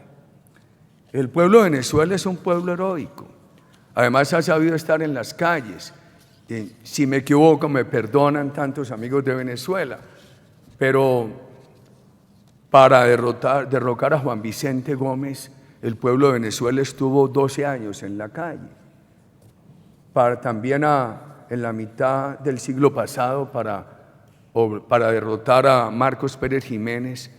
El pueblo de Venezuela es un pueblo heroico. Además ha sabido estar en las calles. Si me equivoco, me perdonan tantos amigos de Venezuela, pero para derrocar a Juan Vicente Gómez, el pueblo de Venezuela estuvo 12 años en la calle. También en la mitad del siglo pasado, para derrotar a Marcos Pérez Jiménez,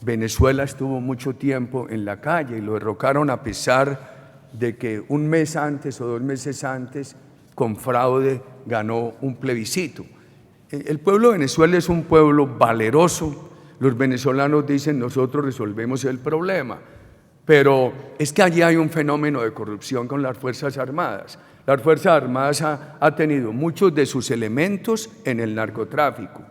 Venezuela estuvo mucho tiempo en la calle y lo derrocaron a pesar de que un mes antes o 2 meses antes, con fraude, ganó un plebiscito. El pueblo de Venezuela es un pueblo valeroso. Los venezolanos dicen: nosotros resolvemos el problema, pero es que allí hay un fenómeno de corrupción con las Fuerzas Armadas. Las Fuerzas Armadas ha tenido muchos de sus elementos en el narcotráfico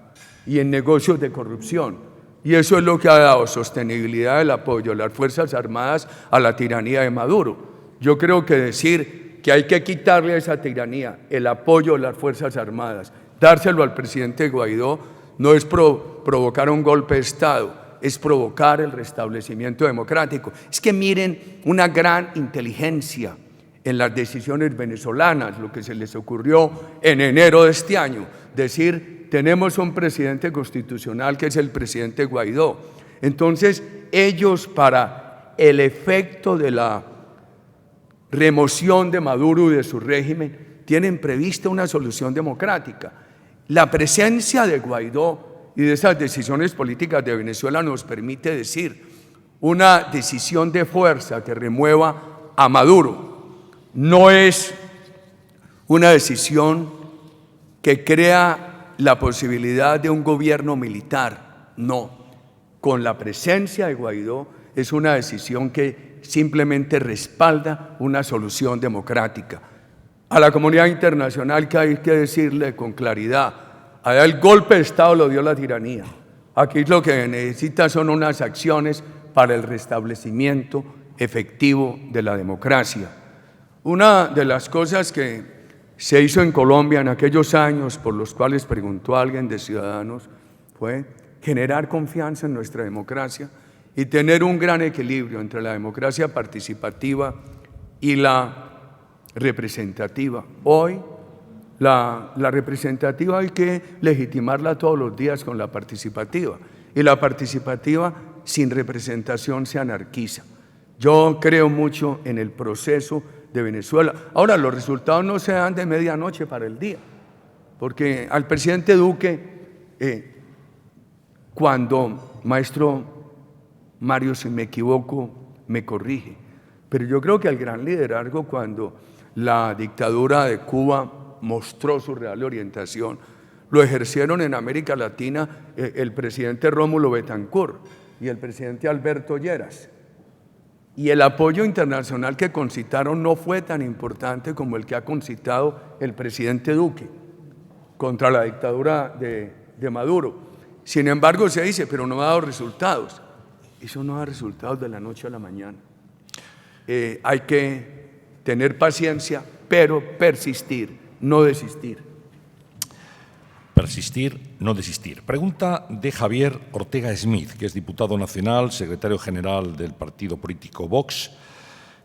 y en negocios de corrupción, y eso es lo que ha dado sostenibilidad del apoyo de las Fuerzas Armadas a la tiranía de Maduro. Yo creo que decir que hay que quitarle a esa tiranía el apoyo de las Fuerzas Armadas, dárselo al presidente Guaidó, no es provocar un golpe de Estado, es provocar el restablecimiento democrático. Es que miren una gran inteligencia en las decisiones venezolanas, lo que se les ocurrió en enero de este año, decir: tenemos un presidente constitucional que es el presidente Guaidó. Entonces ellos, para el efecto de la remoción de Maduro y de su régimen, tienen prevista una solución democrática. La presencia de Guaidó y de esas decisiones políticas de Venezuela nos permite decir una decisión de fuerza que remueva a Maduro. No es una decisión que crea la posibilidad de un gobierno militar, no. Con la presencia de Guaidó es una decisión que simplemente respalda una solución democrática. A la comunidad internacional que hay que decirle con claridad, allá el golpe de Estado lo dio la tiranía. Aquí lo que necesita son unas acciones para el restablecimiento efectivo de la democracia. Una de las cosas que se hizo en Colombia en aquellos años, por los cuales preguntó alguien de Ciudadanos, fue generar confianza en nuestra democracia y tener un gran equilibrio entre la democracia participativa y la representativa. Hoy la representativa hay que legitimarla todos los días con la participativa, y la participativa sin representación se anarquiza. Yo creo mucho en el proceso de Venezuela. Ahora, los resultados no se dan de medianoche para el día, porque al presidente Duque, cuando, maestro Mario, si me equivoco, me corrige, pero yo creo que el gran liderazgo, cuando la dictadura de Cuba mostró su real orientación, lo ejercieron en América Latina el presidente Rómulo Betancourt y el presidente Alberto Lleras. Y el apoyo internacional que concitaron no fue tan importante como el que ha concitado el presidente Duque contra la dictadura de Maduro. Sin embargo, se dice, pero no ha dado resultados. Eso no da resultados de la noche a la mañana. Hay que tener paciencia, pero persistir, no desistir. Persistir, no desistir. Pregunta de Javier Ortega Smith, que es diputado nacional, secretario general del partido político Vox.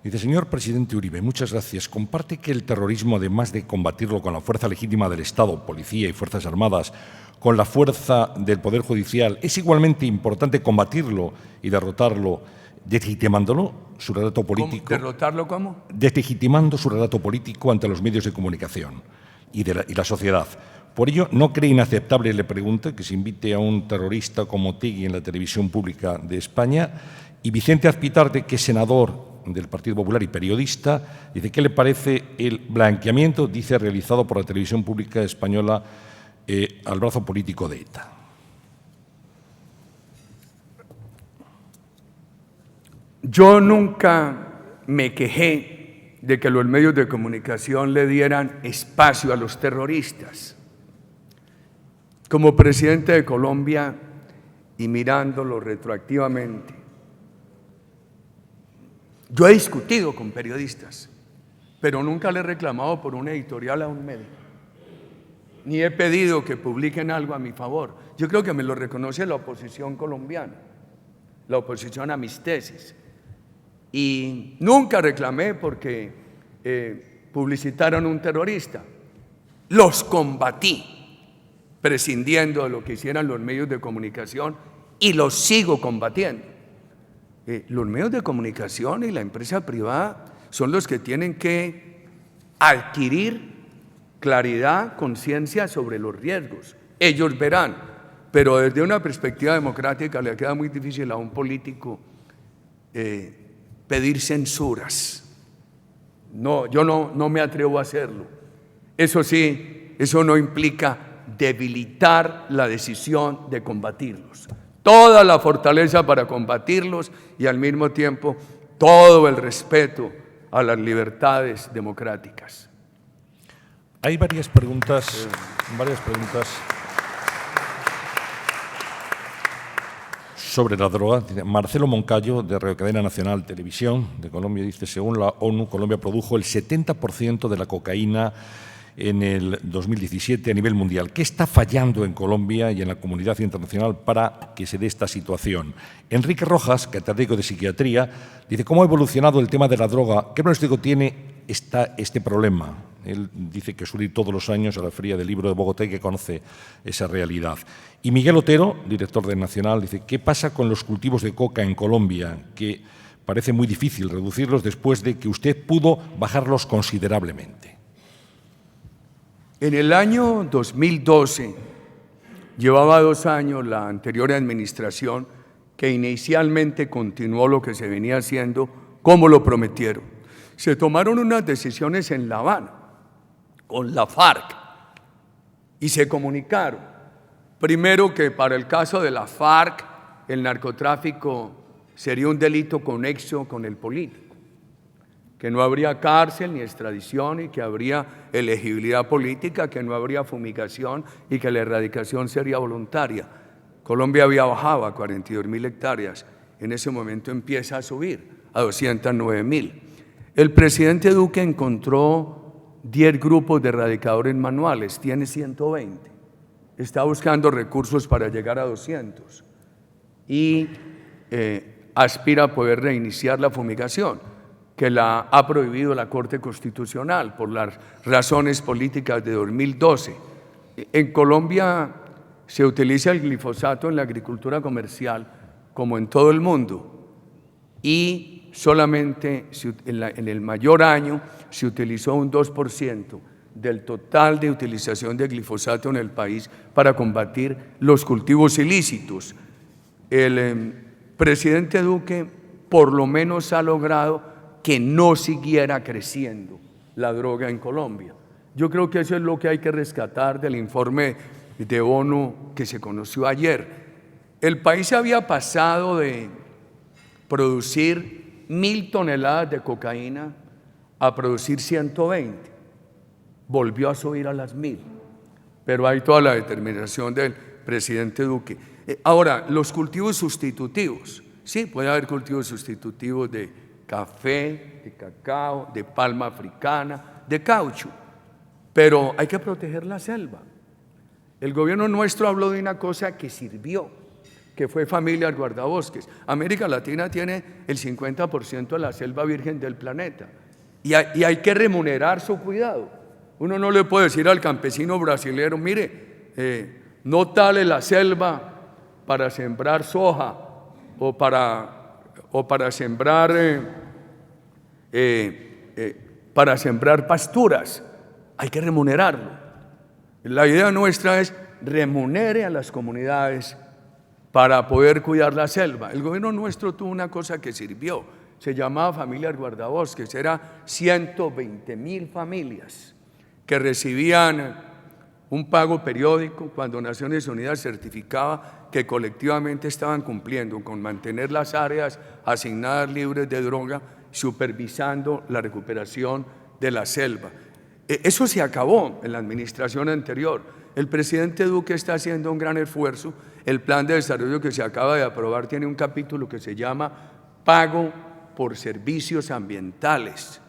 Dice, señor presidente Uribe, muchas gracias. ¿Comparte que el terrorismo, además de combatirlo con la fuerza legítima del Estado, policía y fuerzas armadas, con la fuerza del Poder Judicial, es igualmente importante combatirlo y derrotarlo, deslegitimándolo, su relato político? ¿Derrotarlo cómo? Deslegitimando su relato político ante los medios de comunicación y la sociedad. Por ello, ¿no cree inaceptable, le pregunto, que se invite a un terrorista como Otegui en la televisión pública de España? Y Vicente Azpitarte, que es senador del Partido Popular y periodista, dice, ¿qué le parece el blanqueamiento, dice, realizado por la televisión pública española al brazo político de ETA? Yo nunca me quejé de que los medios de comunicación le dieran espacio a los terroristas. Como presidente de Colombia y mirándolo retroactivamente, yo he discutido con periodistas, pero nunca le he reclamado por un editorial a un medio, ni he pedido que publiquen algo a mi favor. Yo creo que me lo reconoce la oposición colombiana, la oposición a mis tesis, y nunca reclamé porque publicitaron un terrorista. Los combatí, prescindiendo de lo que hicieran los medios de comunicación, y los sigo combatiendo. Los medios de comunicación y la empresa privada son los que tienen que adquirir claridad, conciencia sobre los riesgos. Ellos verán, pero desde una perspectiva democrática le queda muy difícil a un político pedir censuras. No, yo no me atrevo a hacerlo. Eso sí, eso no implica debilitar la decisión de combatirlos. Toda la fortaleza para combatirlos y al mismo tiempo todo el respeto a las libertades democráticas. Hay varias preguntas sobre la droga. Marcelo Moncayo, de Radio Cadena Nacional Televisión de Colombia, dice, según la ONU, Colombia produjo el 70% de la cocaína en el 2017 a nivel mundial. ¿Qué está fallando en Colombia y en la comunidad internacional para que se dé esta situación? Enrique Rojas, catedrático de psiquiatría, dice, ¿cómo ha evolucionado el tema de la droga? ¿Qué pronóstico tiene este problema? Él dice que suele ir todos los años a la Feria del Libro de Bogotá y que conoce esa realidad. Y Miguel Otero, director de Nacional, dice, ¿qué pasa con los cultivos de coca en Colombia? Que parece muy difícil reducirlos después de que usted pudo bajarlos considerablemente. En el año 2012, llevaba 2 años la anterior administración que inicialmente continuó lo que se venía haciendo como lo prometieron. Se tomaron unas decisiones en La Habana con la FARC y se comunicaron. Primero, que para el caso de la FARC el narcotráfico sería un delito conexo con el político, que no habría cárcel ni extradición y que habría elegibilidad política, que no habría fumigación y que la erradicación sería voluntaria. Colombia había bajado a 42.000 hectáreas, en ese momento empieza a subir a 209.000. El presidente Duque encontró 10 grupos de erradicadores manuales, tiene 120. Está buscando recursos para llegar a 200 y aspira a poder reiniciar la fumigación, que la ha prohibido la Corte Constitucional por las razones políticas de 2012. En Colombia se utiliza el glifosato en la agricultura comercial como en todo el mundo y solamente en el mayor año se utilizó un 2% del total de utilización de glifosato en el país para combatir los cultivos ilícitos. El presidente Duque por lo menos ha logrado que no siguiera creciendo la droga en Colombia. Yo creo que eso es lo que hay que rescatar del informe de ONU que se conoció ayer. El país había pasado de producir 1.000 toneladas de cocaína a producir 120. Volvió a subir a las 1.000, pero hay toda la determinación del presidente Duque. Ahora, los cultivos sustitutivos. Sí, puede haber cultivos sustitutivos de café, de cacao, de palma africana, de caucho, pero hay que proteger la selva. El gobierno nuestro habló de una cosa que sirvió, que fue familias guardabosques. América Latina tiene el 50% de la selva virgen del planeta y hay que remunerar su cuidado. Uno no le puede decir al campesino brasilero, mire, no tale la selva para sembrar soja o para sembrar pasturas. Hay que remunerarlo. La idea nuestra es remunere a las comunidades para poder cuidar la selva. El gobierno nuestro tuvo una cosa que sirvió, se llamaba familias guardabosques, era 120.000 familias que recibían un pago periódico cuando Naciones Unidas certificaba que colectivamente estaban cumpliendo con mantener las áreas asignadas libres de droga, supervisando la recuperación de la selva. Eso se acabó en la administración anterior. El presidente Duque está haciendo un gran esfuerzo. El plan de desarrollo que se acaba de aprobar tiene un capítulo que se llama Pago por Servicios Ambientales.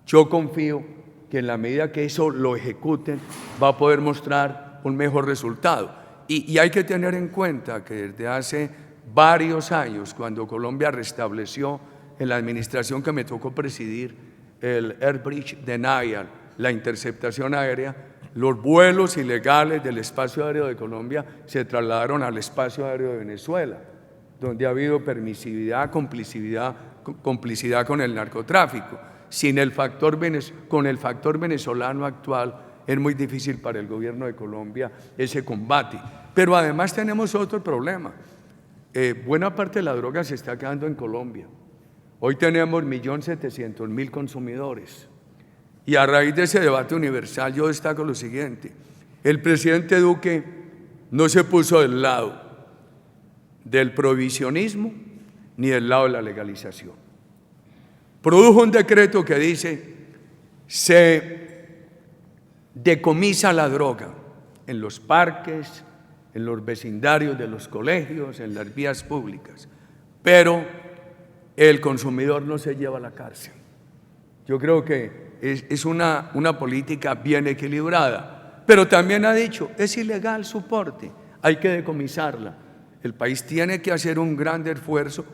Yo confío que en la medida que eso lo ejecuten va a poder mostrar un mejor resultado. Y hay que tener en cuenta que desde hace varios años, cuando Colombia restableció en la administración que me tocó presidir el Air Bridge Denial, la interceptación aérea, los vuelos ilegales del espacio aéreo de Colombia se trasladaron al espacio aéreo de Venezuela, donde ha habido permisividad, complicidad con el narcotráfico. Con el factor venezolano actual es muy difícil para el gobierno de Colombia ese combate. Pero además tenemos otro problema. Buena parte de la droga se está quedando en Colombia. Hoy tenemos 1.700.000 consumidores. Y a raíz de ese debate universal yo destaco lo siguiente: el presidente Duque no se puso del lado del prohibicionismo ni del lado de la legalización. Produjo un decreto que dice: se decomisa la droga en los parques, en los vecindarios de los colegios, en las vías públicas, pero el consumidor no se lleva a la cárcel. Yo creo que es una política bien equilibrada, pero también ha dicho, es ilegal su porte, hay que decomisarla. El país tiene que hacer un gran esfuerzo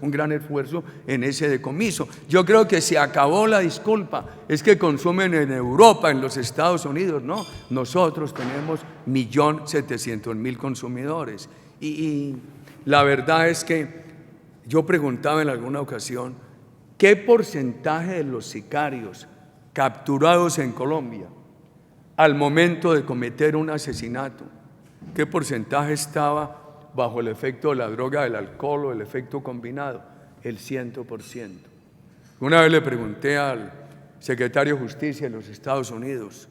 en ese decomiso. Yo creo que se acabó la disculpa, es que consumen en Europa, en los Estados Unidos. No, nosotros tenemos 1.700.000 consumidores. Y la verdad es que yo preguntaba en alguna ocasión, ¿qué porcentaje de los sicarios capturados en Colombia al momento de cometer un asesinato, qué porcentaje estaba bajo el efecto de la droga, del alcohol o el efecto combinado? El 100%. Una vez le pregunté al secretario de Justicia de los Estados Unidos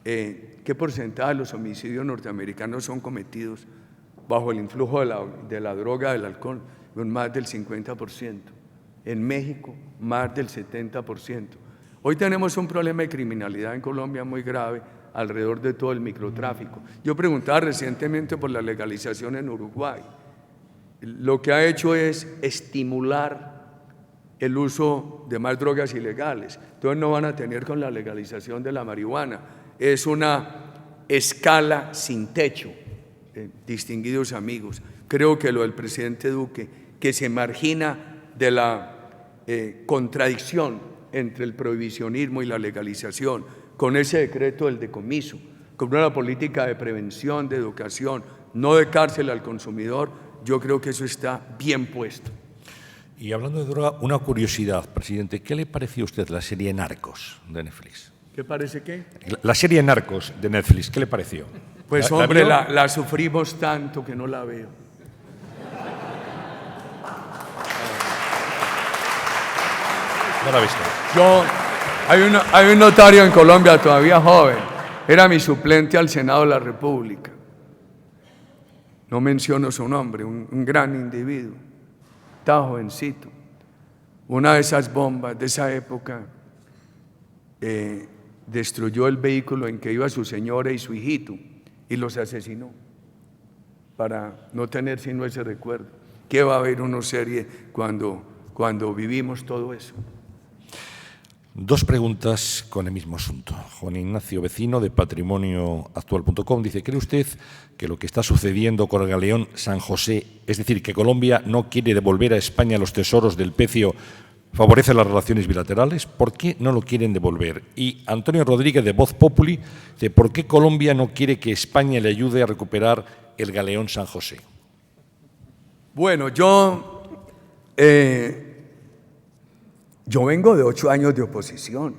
qué porcentaje de los homicidios norteamericanos son cometidos bajo el influjo de la droga, del alcohol. Más del 50%. En México, más del 70%. Hoy tenemos un problema de criminalidad en Colombia muy grave alrededor de todo el microtráfico. Yo preguntaba recientemente por la legalización en Uruguay. Lo que ha hecho es estimular el uso de más drogas ilegales. Entonces no van a tener con la legalización de la marihuana. Es una escala sin techo, distinguidos amigos. Creo que lo del presidente Duque, que se margina de la contradicción entre el prohibicionismo y la legalización, con ese decreto del decomiso, con una política de prevención, de educación, no de cárcel al consumidor, yo creo que eso está bien puesto. Y hablando de droga, una curiosidad, presidente, ¿qué le pareció a usted la serie Narcos de Netflix? ¿Qué parece qué? La serie Narcos de Netflix, ¿qué le pareció? Pues hombre, la sufrimos tanto que no la veo. No la he visto. Hay un notario en Colombia todavía joven, era mi suplente al Senado de la República. No menciono su nombre, un gran individuo, estaba jovencito. Una de esas bombas de esa época destruyó el vehículo en que iba su señora y su hijito y los asesinó para no tener sino ese recuerdo. ¿Qué va a haber una serie cuando vivimos todo eso? Dos preguntas con el mismo asunto. Juan Ignacio Vecino, de patrimonioactual.com, dice: ¿cree usted que lo que está sucediendo con el galeón San José, es decir, que Colombia no quiere devolver a España los tesoros del Pecio, favorece las relaciones bilaterales? ¿Por qué no lo quieren devolver? Y Antonio Rodríguez, de Voz Populi, dice: ¿por qué Colombia no quiere que España le ayude a recuperar el galeón San José? Bueno, yo vengo de 8 años de oposición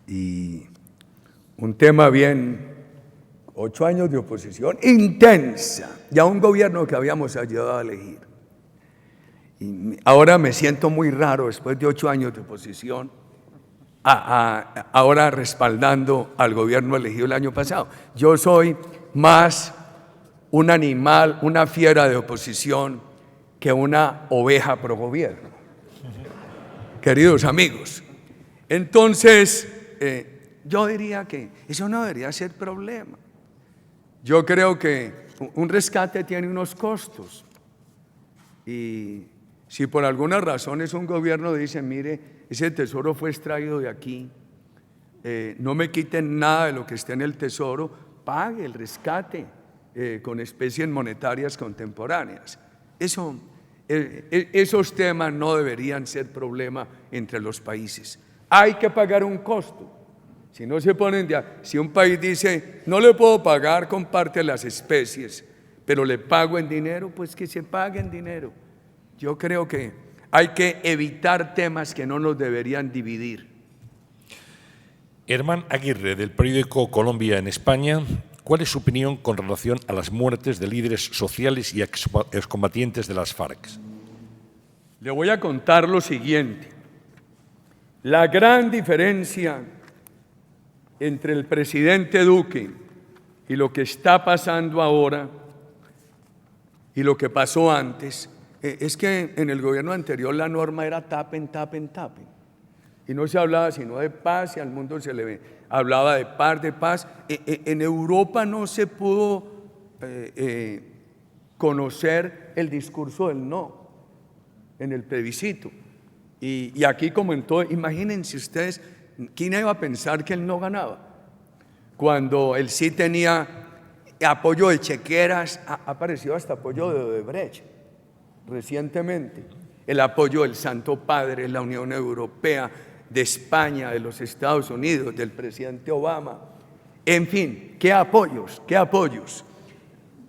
y un tema 8 años de oposición intensa, ya un gobierno que habíamos ayudado a elegir. Y ahora me siento muy raro, después de 8 años de oposición, ahora respaldando al gobierno elegido el año pasado. Yo soy más un animal, una fiera de oposición que una oveja pro gobierno. Queridos amigos, entonces yo diría que eso no debería ser problema. Yo creo que un rescate tiene unos costos y si por alguna razón es un gobierno dice: mire, ese tesoro fue extraído de aquí, no me quiten nada de lo que esté en el tesoro, pague el rescate con especies monetarias contemporáneas. Esos temas no deberían ser problema entre los países. Hay que pagar un costo. Si no se ponen si un país dice: no le puedo pagar con parte de las especies, pero le pago en dinero, pues que se pague en dinero. Yo creo que hay que evitar temas que no nos deberían dividir. Herman Aguirre, del periódico Colombia en España, ¿cuál es su opinión con relación a las muertes de líderes sociales y excombatientes de las FARC? Le voy a contar lo siguiente. La gran diferencia entre el presidente Duque y lo que está pasando ahora y lo que pasó antes es que en el gobierno anterior la norma era tapen, tapen, tapen. Y no se hablaba sino de paz y al mundo se le hablaba de paz, de paz. En Europa no se pudo conocer el discurso del no en el plebiscito. Y aquí, como en todo, imagínense ustedes, ¿quién iba a pensar que él no ganaba? Cuando él sí tenía apoyo de chequeras, ha aparecido hasta apoyo de Odebrecht recientemente, el apoyo del Santo Padre, la Unión Europea, de España, de los Estados Unidos, del presidente Obama. En fin, qué apoyos, qué apoyos.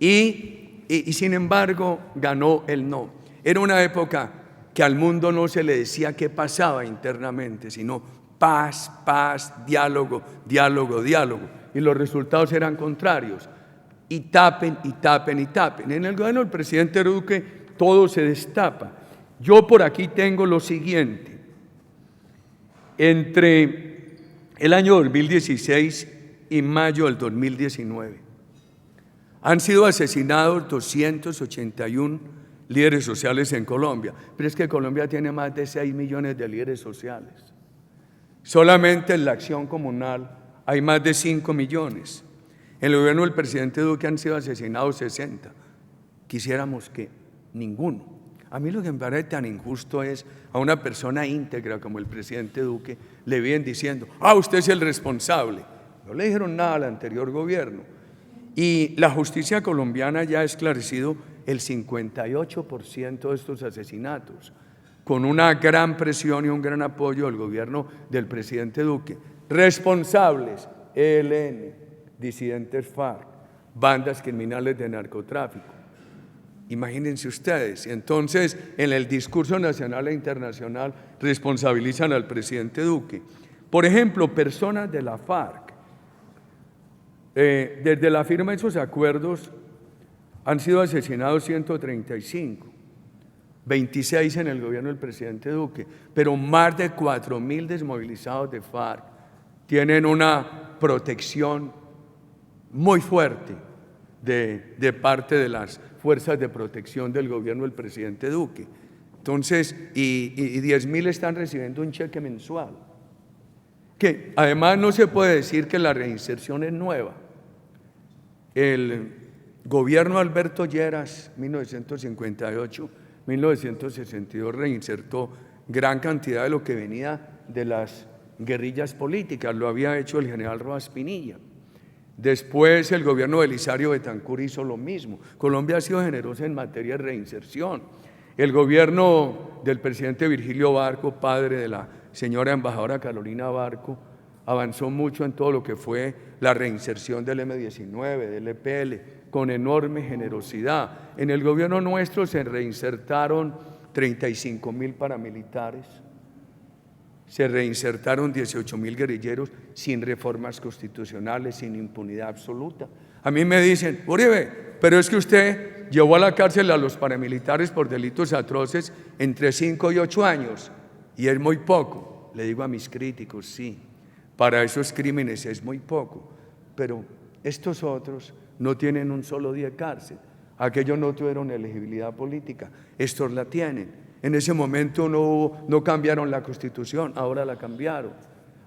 Y sin embargo ganó el no. Era una época que al mundo no se le decía qué pasaba internamente, sino paz, paz, diálogo, diálogo, diálogo. Y los resultados eran contrarios. Y tapen, y tapen, y tapen. En el gobierno del presidente Duque todo se destapa. Yo por aquí tengo lo siguiente. Entre el año 2016 y mayo del 2019 han sido asesinados 281 líderes sociales en Colombia. Pero es que Colombia tiene más de 6 millones de líderes sociales. Solamente en la acción comunal hay más de 5 millones. En el gobierno del presidente Duque han sido asesinados 60. Quisiéramos que ninguno. A mí lo que me parece tan injusto es a una persona íntegra como el presidente Duque le vienen diciendo, usted es el responsable. No le dijeron nada al anterior gobierno. Y la justicia colombiana ya ha esclarecido el 58% de estos asesinatos, con una gran presión y un gran apoyo del gobierno del presidente Duque. Responsables, ELN, disidentes FARC, bandas criminales de narcotráfico. Imagínense ustedes. Entonces, en el discurso nacional e internacional responsabilizan al presidente Duque. Por ejemplo, personas de la FARC. Desde la firma de esos acuerdos han sido asesinados 135, 26 en el gobierno del presidente Duque, pero más de 4.000 desmovilizados de FARC tienen una protección muy fuerte de parte de las fuerzas de protección del gobierno del presidente Duque. Entonces, y 10.000 están recibiendo un cheque mensual. Que además no se puede decir que la reinserción es nueva. El gobierno Alberto Lleras, 1958-1962, reinsertó gran cantidad de lo que venía de las guerrillas políticas. Lo había hecho el general Rojas Pinilla. Después el gobierno de Elisario Betancur hizo lo mismo. Colombia ha sido generosa en materia de reinserción. El gobierno del presidente Virgilio Barco, padre de la señora embajadora Carolina Barco, avanzó mucho en todo lo que fue la reinserción del M-19, del EPL, con enorme generosidad. En el gobierno nuestro se reinsertaron 35.000 paramilitares, se reinsertaron 18.000 guerrilleros sin reformas constitucionales, sin impunidad absoluta. A mí me dicen, Uribe, pero es que usted llevó a la cárcel a los paramilitares por delitos atroces entre 5 y 8 años, y es muy poco. Le digo a mis críticos, sí, para esos crímenes es muy poco, pero estos otros no tienen un solo día de cárcel. Aquellos no tuvieron elegibilidad política, estos la tienen. En ese momento no cambiaron la Constitución, ahora la cambiaron.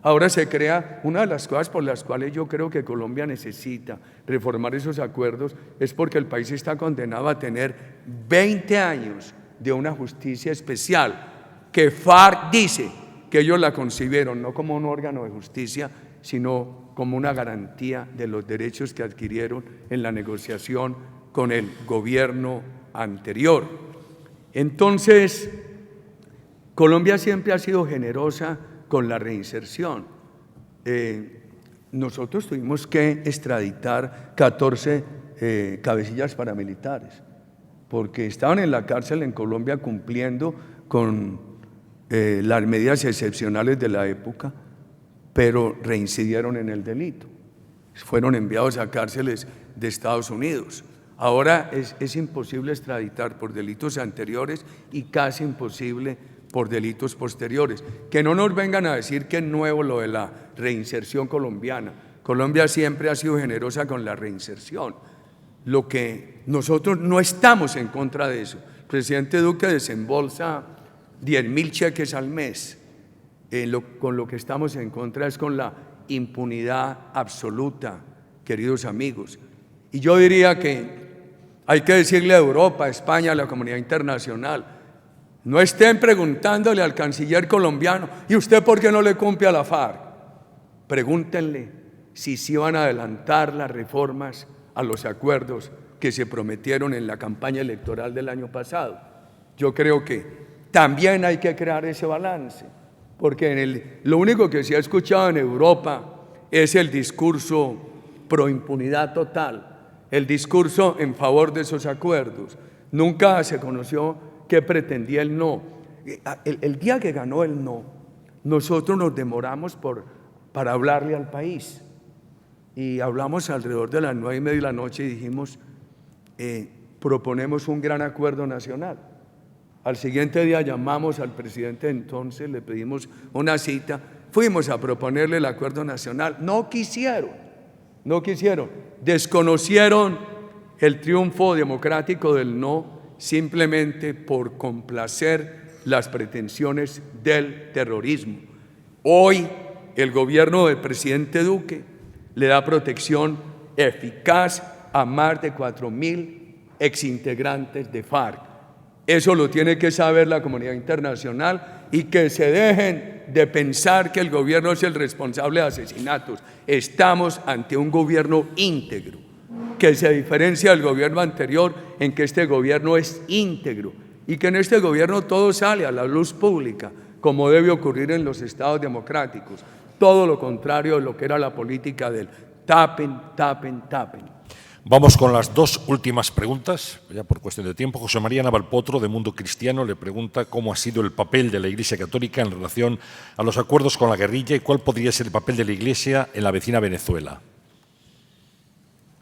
Ahora se crea, una de las cosas por las cuales yo creo que Colombia necesita reformar esos acuerdos es porque el país está condenado a tener 20 años de una justicia especial que FARC dice que ellos la concibieron no como un órgano de justicia, sino como una garantía de los derechos que adquirieron en la negociación con el gobierno anterior. Entonces, Colombia siempre ha sido generosa con la reinserción. Nosotros tuvimos que extraditar 14 cabecillas paramilitares, porque estaban en la cárcel en Colombia cumpliendo con las medidas excepcionales de la época, pero reincidieron en el delito. Fueron enviados a cárceles de Estados Unidos. Ahora es imposible extraditar por delitos anteriores y casi imposible por delitos posteriores. Que no nos vengan a decir que es nuevo lo de la reinserción colombiana. Colombia siempre ha sido generosa con la reinserción. Lo que nosotros no estamos en contra de eso. El presidente Duque desembolsa 10.000 cheques al mes. Con lo que estamos en contra es con la impunidad absoluta, queridos amigos. Y yo diría que hay que decirle a Europa, a España, a la comunidad internacional, no estén preguntándole al canciller colombiano, ¿y usted por qué no le cumple a la FARC? Pregúntenle si sí van a adelantar las reformas a los acuerdos que se prometieron en la campaña electoral del año pasado. Yo creo que también hay que crear ese balance, porque lo único que se ha escuchado en Europa es el discurso pro impunidad total, el discurso en favor de esos acuerdos. Nunca se conoció qué pretendía el no. el día que ganó el no, nosotros nos demoramos para hablarle al país. Y hablamos alrededor de las 9:30 de la noche y dijimos, proponemos un gran acuerdo nacional. Al siguiente día llamamos al presidente entonces, le pedimos una cita, fuimos a proponerle el acuerdo nacional. No quisieron, desconocieron el triunfo democrático del no simplemente por complacer las pretensiones del terrorismo. Hoy el gobierno del presidente Duque le da protección eficaz a más de 4.000 exintegrantes de FARC. Eso lo tiene que saber la comunidad internacional y que se dejen de pensar que el gobierno es el responsable de asesinatos. Estamos ante un gobierno íntegro, que se diferencia del gobierno anterior en que este gobierno es íntegro y que en este gobierno todo sale a la luz pública, como debe ocurrir en los estados democráticos. Todo lo contrario de lo que era la política del tapen. Vamos con las dos últimas preguntas, ya por cuestión de tiempo. José María Navalpotro, de Mundo Cristiano, le pregunta cómo ha sido el papel de la Iglesia Católica en relación a los acuerdos con la guerrilla y cuál podría ser el papel de la Iglesia en la vecina Venezuela.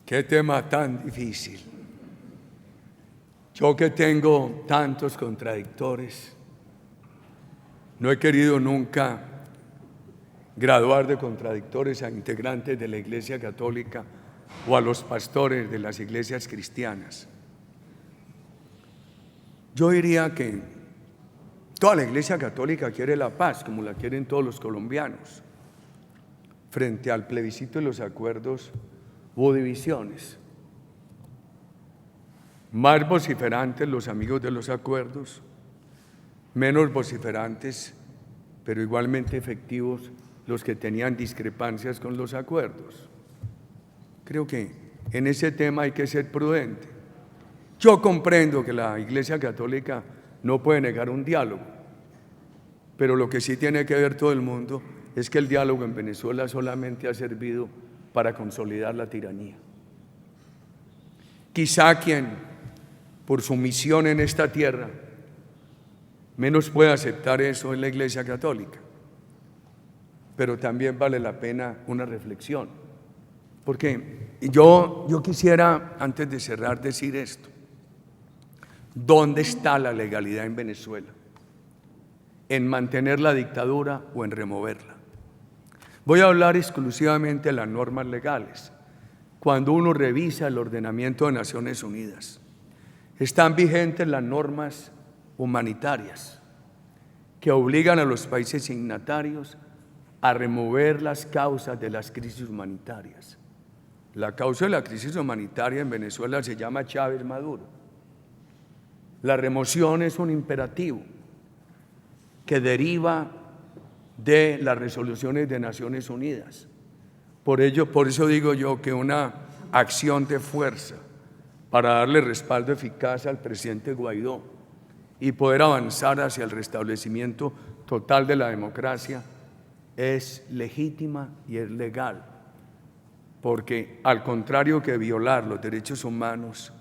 Qué tema tan difícil. Yo que tengo tantos contradictores, no he querido nunca graduar de contradictores a integrantes de la Iglesia Católica o a los pastores de las iglesias cristianas. Yo diría que toda la Iglesia Católica quiere la paz, como la quieren todos los colombianos. Frente al plebiscito y los acuerdos hubo divisiones. Más vociferantes los amigos de los acuerdos, menos vociferantes, pero igualmente efectivos los que tenían discrepancias con los acuerdos. Creo que en ese tema hay que ser prudente. Yo comprendo que la Iglesia Católica no puede negar un diálogo, pero lo que sí tiene que ver todo el mundo es que el diálogo en Venezuela solamente ha servido para consolidar la tiranía. Quizá quien, por su misión en esta tierra, menos puede aceptar eso es la Iglesia Católica, pero también vale la pena una reflexión. Porque yo quisiera, antes de cerrar, decir esto. ¿Dónde está la legalidad en Venezuela? ¿En mantener la dictadura o en removerla? Voy a hablar exclusivamente de las normas legales. Cuando uno revisa el ordenamiento de Naciones Unidas, están vigentes las normas humanitarias que obligan a los países signatarios a remover las causas de las crisis humanitarias. La causa de la crisis humanitaria en Venezuela se llama Chávez Maduro. La remoción es un imperativo que deriva de las resoluciones de Naciones Unidas. Por eso digo yo que una acción de fuerza para darle respaldo eficaz al presidente Guaidó y poder avanzar hacia el restablecimiento total de la democracia es legítima y es legal. Porque al contrario que violar los derechos humanos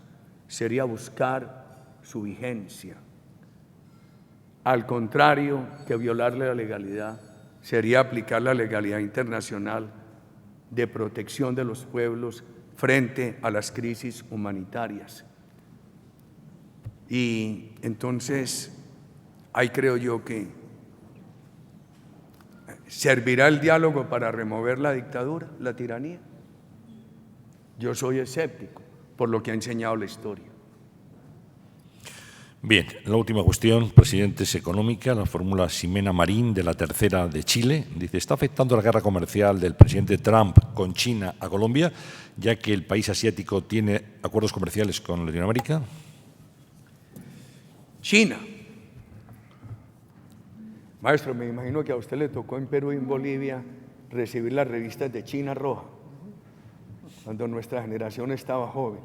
sería buscar su vigencia. Al contrario que violarle la legalidad sería aplicar la legalidad internacional de protección de los pueblos frente a las crisis humanitarias. Y entonces, ahí creo yo que ¿servirá el diálogo para remover la dictadura, la tiranía? Yo soy escéptico por lo que ha enseñado la historia. Bien, la última cuestión, presidente, es económica. La fórmula Ximena Marín, de La Tercera de Chile, dice: ¿está afectando la guerra comercial del presidente Trump con China a Colombia, ya que el país asiático tiene acuerdos comerciales con Latinoamérica? China. Maestro, me imagino que a usted le tocó en Perú y en Bolivia recibir las revistas de China Roja, cuando nuestra generación estaba joven.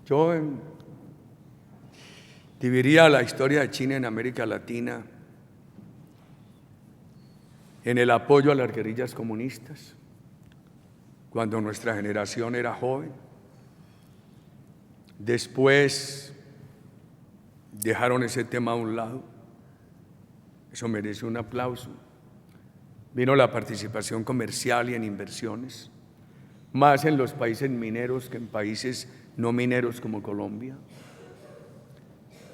Yo dividiría la historia de China en América Latina en el apoyo a las guerrillas comunistas, cuando nuestra generación era joven. Después dejaron ese tema a un lado Eso merece un aplauso. Vino la participación comercial y en inversiones, más en los países mineros que en países no mineros como Colombia.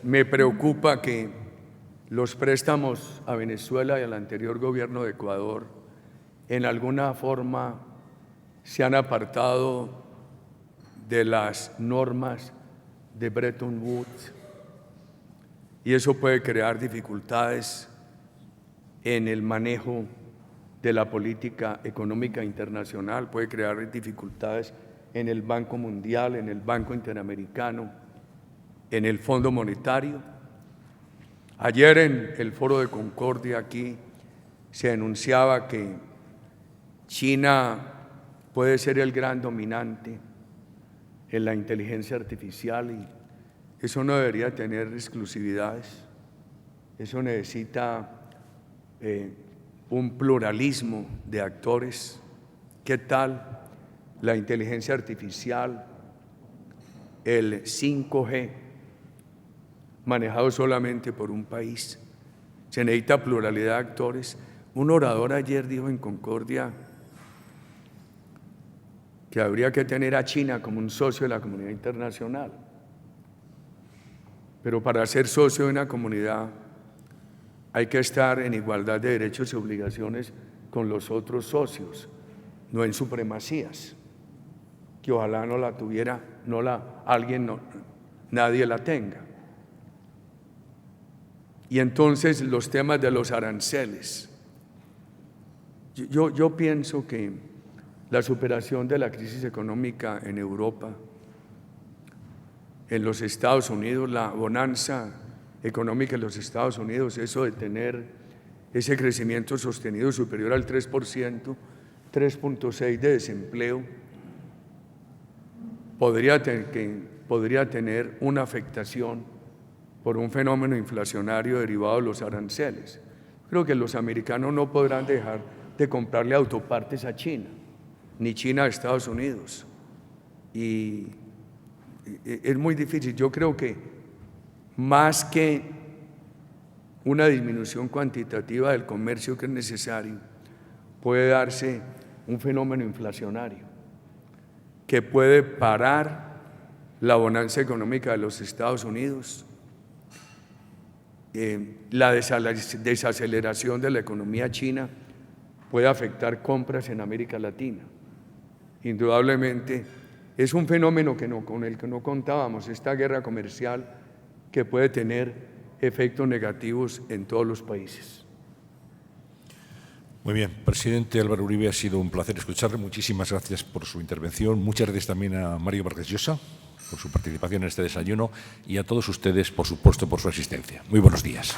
Me preocupa que los préstamos a Venezuela y al anterior gobierno de Ecuador en alguna forma se han apartado de las normas de Bretton Woods y eso puede crear dificultades en el manejo de la política económica internacional, puede crear dificultades en el Banco Mundial, en el Banco Interamericano, en el Fondo Monetario. Ayer en el Foro de Concordia aquí se anunciaba que China puede ser el gran dominante en la inteligencia artificial y eso no debería tener exclusividades, eso necesita un pluralismo de actores. ¿Qué tal la inteligencia artificial, el 5G, manejado solamente por un país? Se necesita pluralidad de actores. Un orador ayer dijo en Concordia que habría que tener a China como un socio de la comunidad internacional. Pero para ser socio de una comunidad hay que estar en igualdad de derechos y obligaciones con los otros socios, no en supremacías, que ojalá no la tuviera, nadie la tenga. Y entonces los temas de los aranceles. Yo pienso que la superación de la crisis económica en Europa, en los Estados Unidos, la bonanza económica en los Estados Unidos, eso de tener ese crecimiento sostenido superior al 3%, 3.6% de desempleo, podría tener una afectación por un fenómeno inflacionario derivado de los aranceles. Creo que los americanos no podrán dejar de comprarle autopartes a China, ni China a Estados Unidos. Y es muy difícil. Yo creo que más que una disminución cuantitativa del comercio que es necesario, puede darse un fenómeno inflacionario que puede parar la bonanza económica de los Estados Unidos, la desaceleración de la economía china puede afectar compras en América Latina. Indudablemente es un fenómeno con el que no contábamos, esta guerra comercial que puede tener efectos negativos en todos los países. Muy bien, presidente Álvaro Uribe, ha sido un placer escucharle. Muchísimas gracias por su intervención. Muchas gracias también a Mario Vargas Llosa por su participación en este desayuno y a todos ustedes, por supuesto, por su asistencia. Muy buenos días.